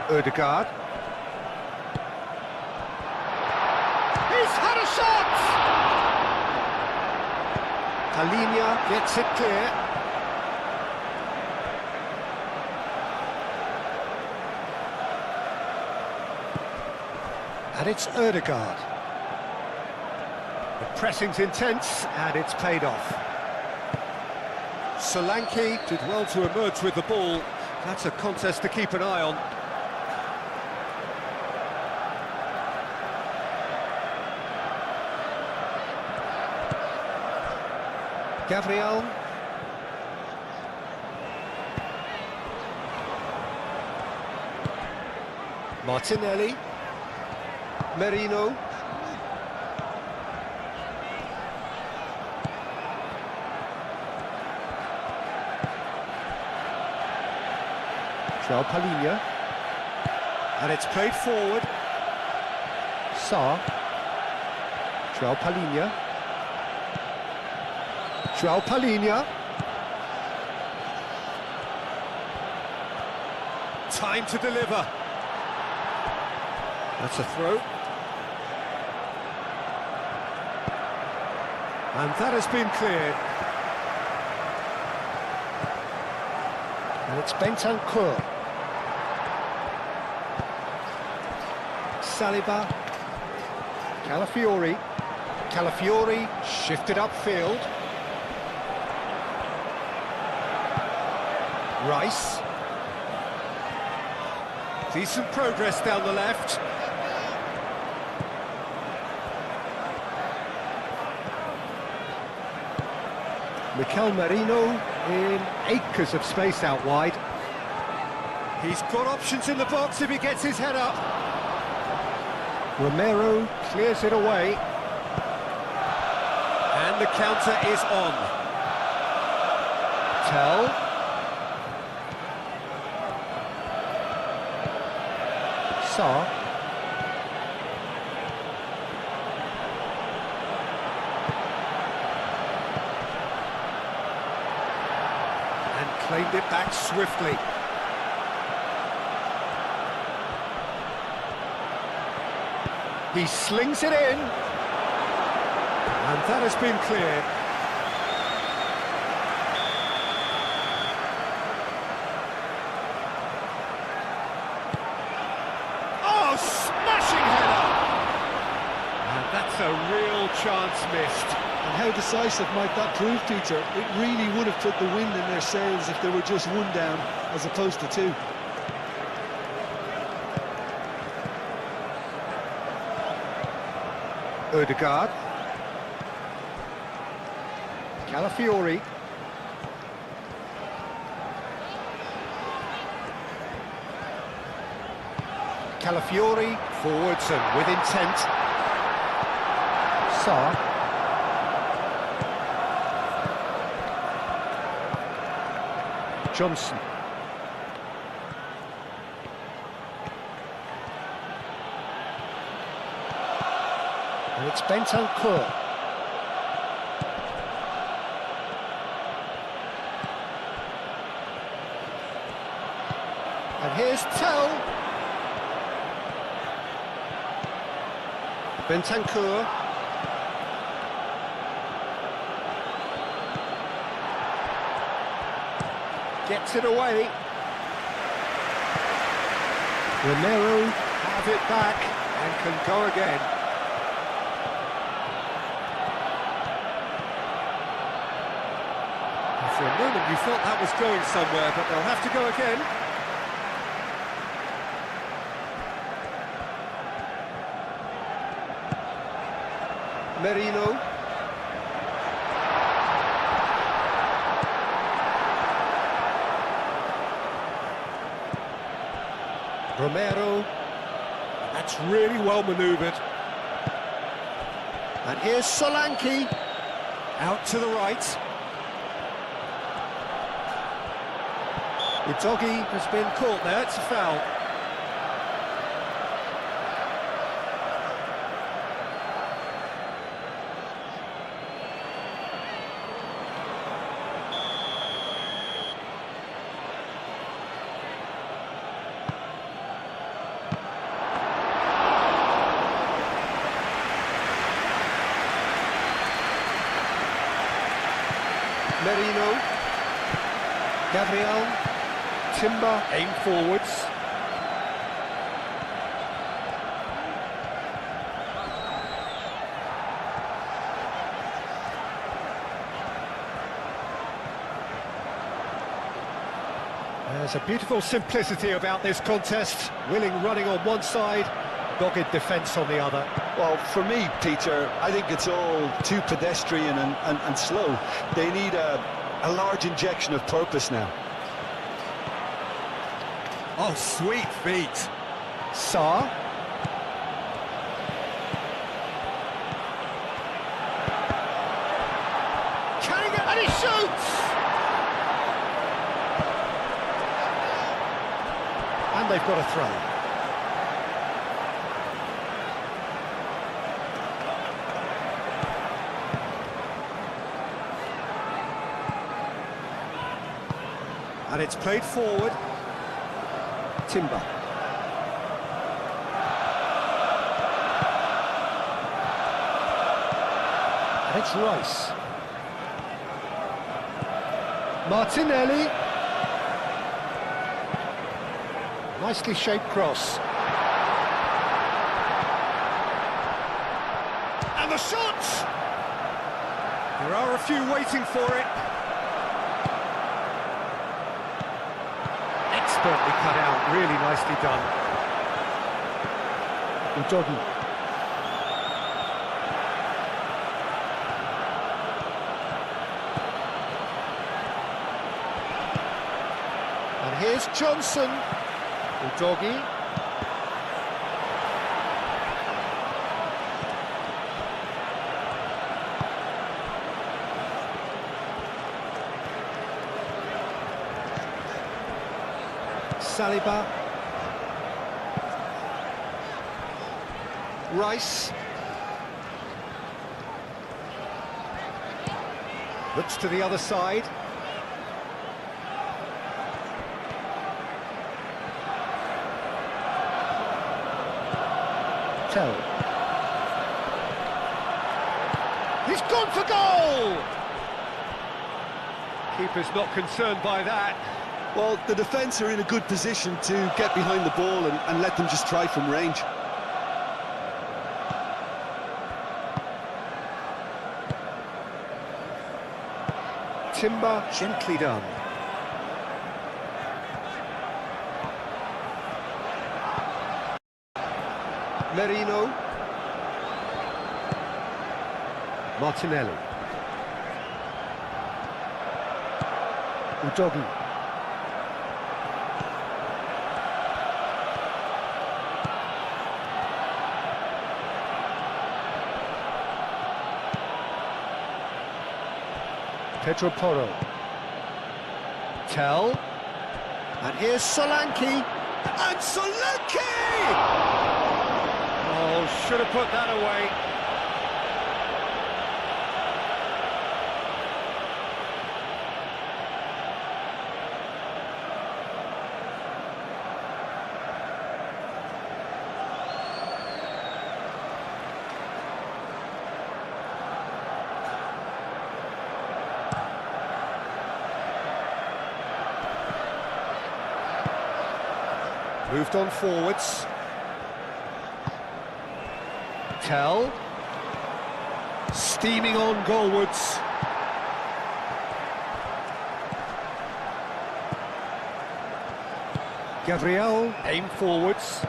Odegaard. He's had a shot! Talinia gets it clear. And it's Odegaard. The pressing's intense, and it's paid off. Solanke did well to emerge with the ball. That's a contest to keep an eye on. Gabriel. Martinelli. Merino. João Palhinha. And it's played forward. Sarr. João Palhinha. João Palhinha. Time to deliver. That's a throw. And that has been cleared. And it's Bentancur. Saliba. Calafiori. Calafiori shifted upfield. Rice. Decent progress down the left. Mikel Merino in acres of space out wide. He's got options in the box if he gets his head up. Romero clears it away. And the counter is on. Tell. Sarr. And claimed it back swiftly. He slings it in. And that has been cleared. Oh, smashing header! And that's a real chance missed. And how decisive might that prove, Peter? It really would have put the wind in their sails if there were just one down, as opposed to two. Odegaard. Calafiori. Calafiori forwards and with intent. Sarr. Johnson. And it's Bentancur. And here's Tell. Bentancur. Gets it away. Romero have it back and can go again. For a moment you thought that was going somewhere, but they'll have to go again. Merino. Romero. That's really well manoeuvred. And here's Solanke. Out to the right. Udogie has been caught there, it's a foul. Merino. Gabriel. Timber, aim forwards. There's a beautiful simplicity about this contest. Willing running on one side, dogged defence on the other. Well, for me, Peter, I think it's all too pedestrian and slow. They need a large injection of purpose now. Oh, sweet feet. Sarr. Carrying it, and he shoots! And they've got a throw. And it's played forward. Timber. And it's Rice. Martinelli. Nicely shaped cross. And the shot! There are a few waiting for it. Expertly cut out, really nicely done. Udogi. And here's Johnson. Udogi. Saliba. Rice. Looks to the other side. Tell. He's gone for goal! Keeper's not concerned by that. Well, the defence are in a good position to get behind the ball and let them just try from range. Timber, gently done. Merino. Martinelli. Udogi. Pedro Porro. Tell. And here's Solanke. And Solanke! Oh, should have put that away. Moved on forwards. Tell. Steaming on goalwards. Gabriel, aim forwards.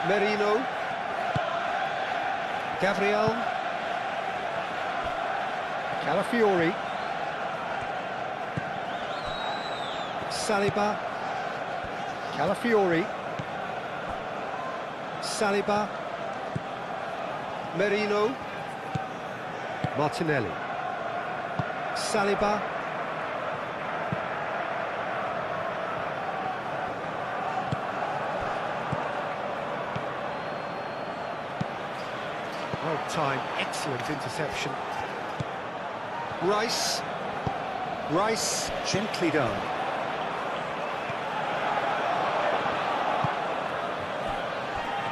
Merino. Gabriel. Calafiori. Saliba. Calafiori. Saliba. Merino. Martinelli. Saliba. Well timed, excellent interception. Rice. Rice, gently done.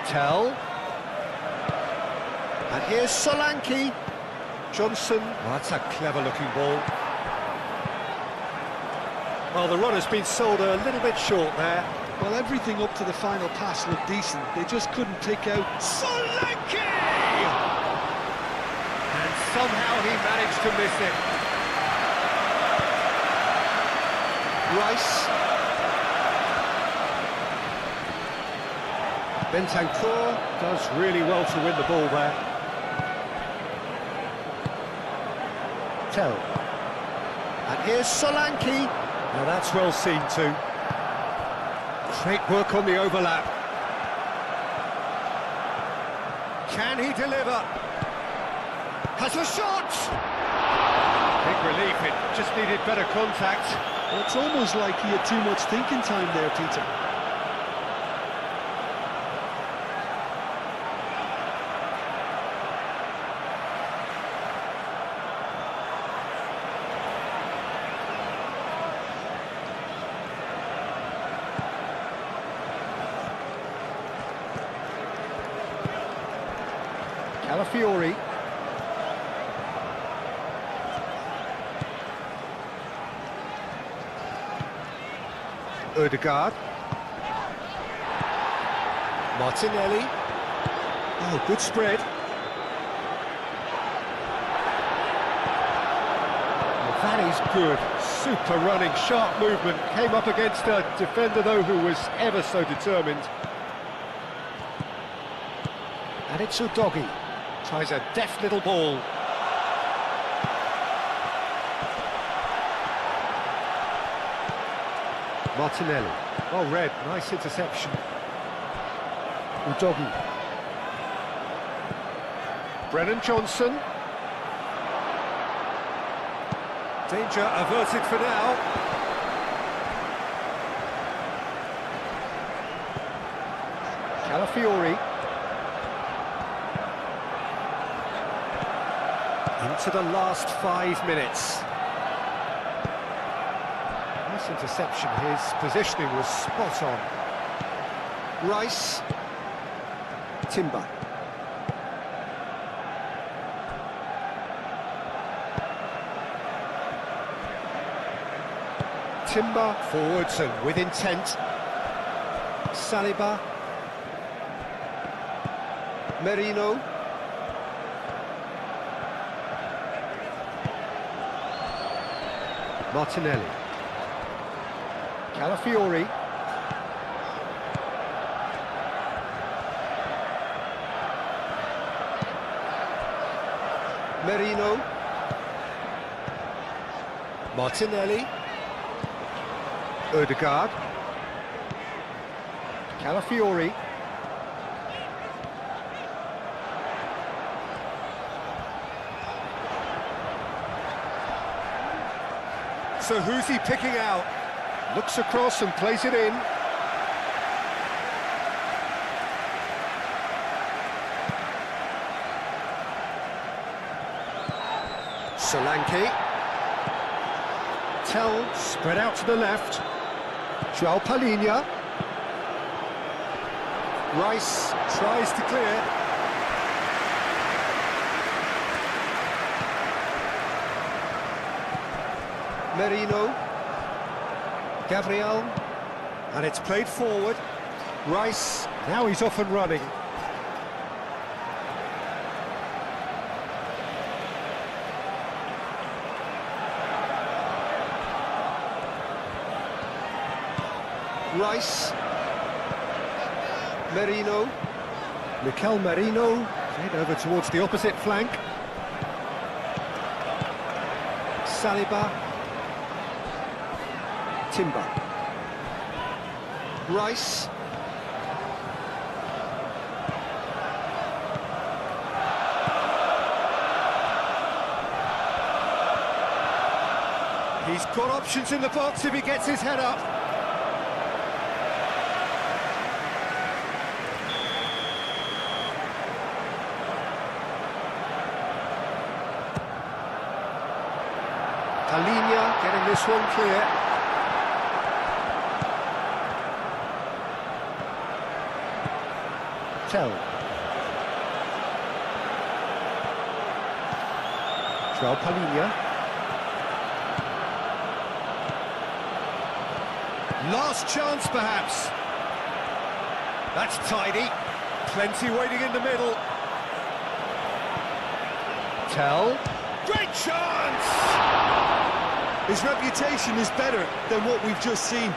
Tell. And here's Solanke. Johnson. Well, that's a clever-looking ball. Well, the runner's been sold a little bit short there. Well, everything up to the final pass looked decent. They just couldn't pick out Solanke! And somehow he managed to miss it. Rice. Bentancur does really well to win the ball there. Tell. And here's Solanke. Now that's well seen too. Great work on the overlap. Can he deliver? Has a shot! Big relief, it just needed better contact. Well, it's almost like he had too much thinking time there, Peter. Calafiori. Ødegaard. Martinelli. Oh, good spread. Well, that is good. Super running, sharp movement. Came up against a defender, though, who was ever so determined. And it's Udogi. Tries a deft little ball. Martinelli. Well read, nice interception. Udogi. Brennan Johnson. Danger averted for now. Calafiori. Into the last 5 minutes. Nice interception, his positioning was spot on. Rice. Timber. Timber forwards and with intent. Saliba. Merino. Martinelli. Calafiori. Merino. Martinelli. Ødegaard. Calafiori. So who's he picking out? Looks across and plays it in. Solanke. Tell spread out to the left. João Palhinha. Rice tries to clear. Merino. Gabriel. And it's played forward. Rice, now he's off and running. Rice. Merino. Mikel Merino. Played over towards the opposite flank. Saliba. Timber. Rice. He's got options in the box if he gets his head up. Palhinha getting this one clear. Tell. João Palhinha. Last chance, perhaps. That's tidy. Plenty waiting in the middle. Tell. Great chance! His reputation is better than what we've just seen.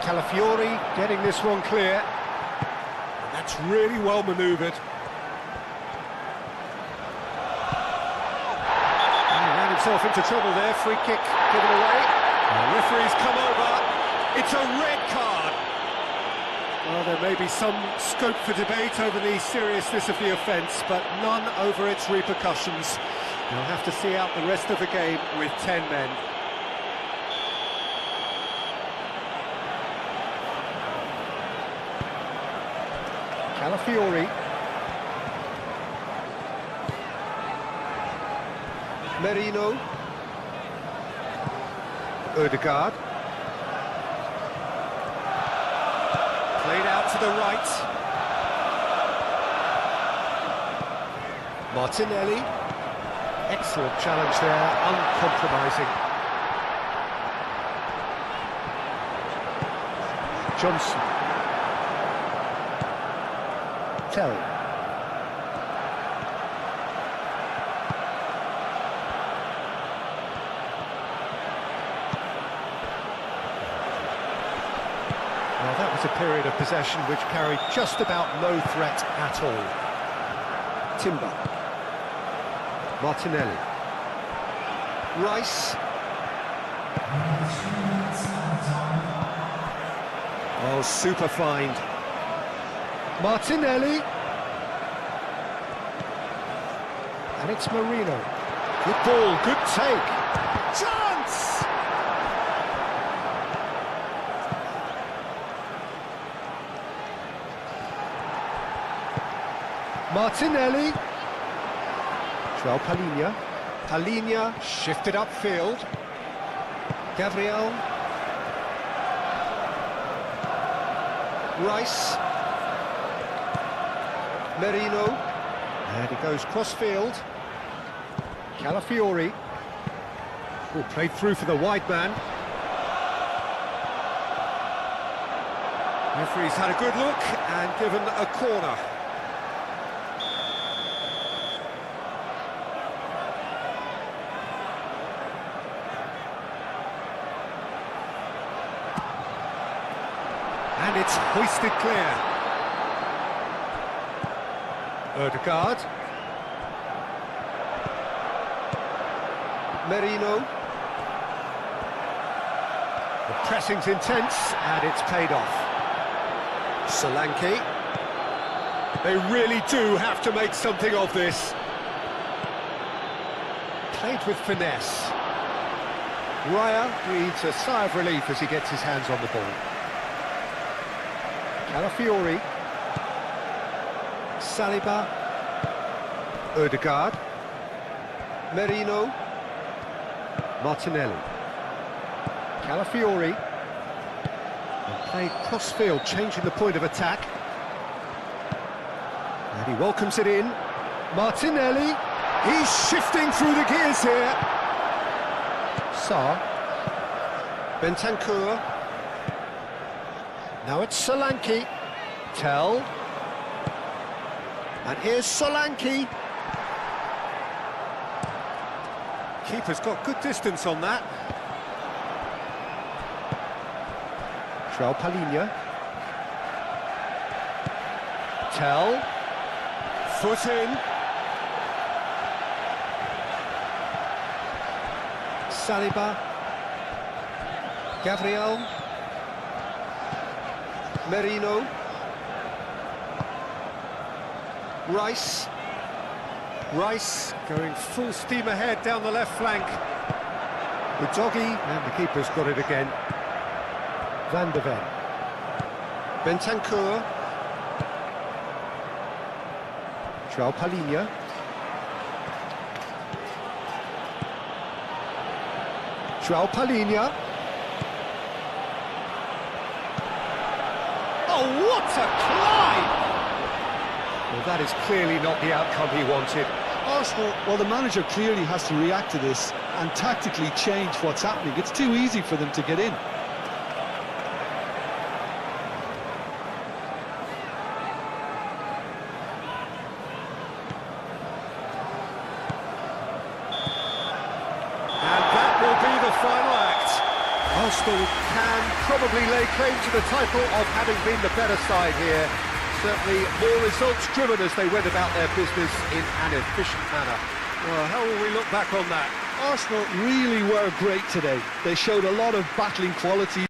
Calafiori getting this one clear. That's really well manoeuvred. He ran himself into trouble there. Free kick given away. The referee's come over. It's a red card. Well, there may be some scope for debate over the seriousness of the offence, but none over its repercussions. They'll have to see out the rest of the game with 10 men. Calafiori. Merino. Ødegaard. Played out to the right. Martinelli. Excellent challenge there, uncompromising. Johnson. Tell. Well, that was a period of possession which carried just about no threat at all. Timber. Martinelli. Rice. Oh, super find. Martinelli. And it's Marino. Good ball, good take. Chance! Martinelli. João Palhinha. Palhinha shifted upfield. Gabriel. Rice. Merino. And he goes cross-field. Calafiori. Oh, played through for the wide man. Referee's had a good look and given a corner. And it's hoisted clear. Ødegaard. Merino. The pressing's intense and it's paid off. Solanke. They really do have to make something of this. Played with finesse. Raya breathes a sigh of relief as he gets his hands on the ball. Calafiori. Saliba. Ødegaard. Merino. Martinelli. Calafiori. And played cross-field, changing the point of attack. And he welcomes it in. Martinelli. He's shifting through the gears here. Sarr. Bentancur. Now it's Solanke. Tell. And here's Solanke. Keeper's got good distance on that. João Palhinha. Tell. Foot in. Saliba. Gabriel. Merino. Rice. Rice going full steam ahead down the left flank. Udogi, and the keeper's got it again. Van de Ven. Bentancur. João Palhinha. João Palhinha. Oh, what a climb! Well, that is clearly not the outcome he wanted. Arsenal, well, the manager clearly has to react to this and tactically change what's happening. It's too easy for them to get in. And that will be the final act. Arsenal can probably lay claim to the title of having been the better side here. Certainly more results-driven as they went about their business in an efficient manner. Well, how will we look back on that? Arsenal really were great today. They showed a lot of battling quality.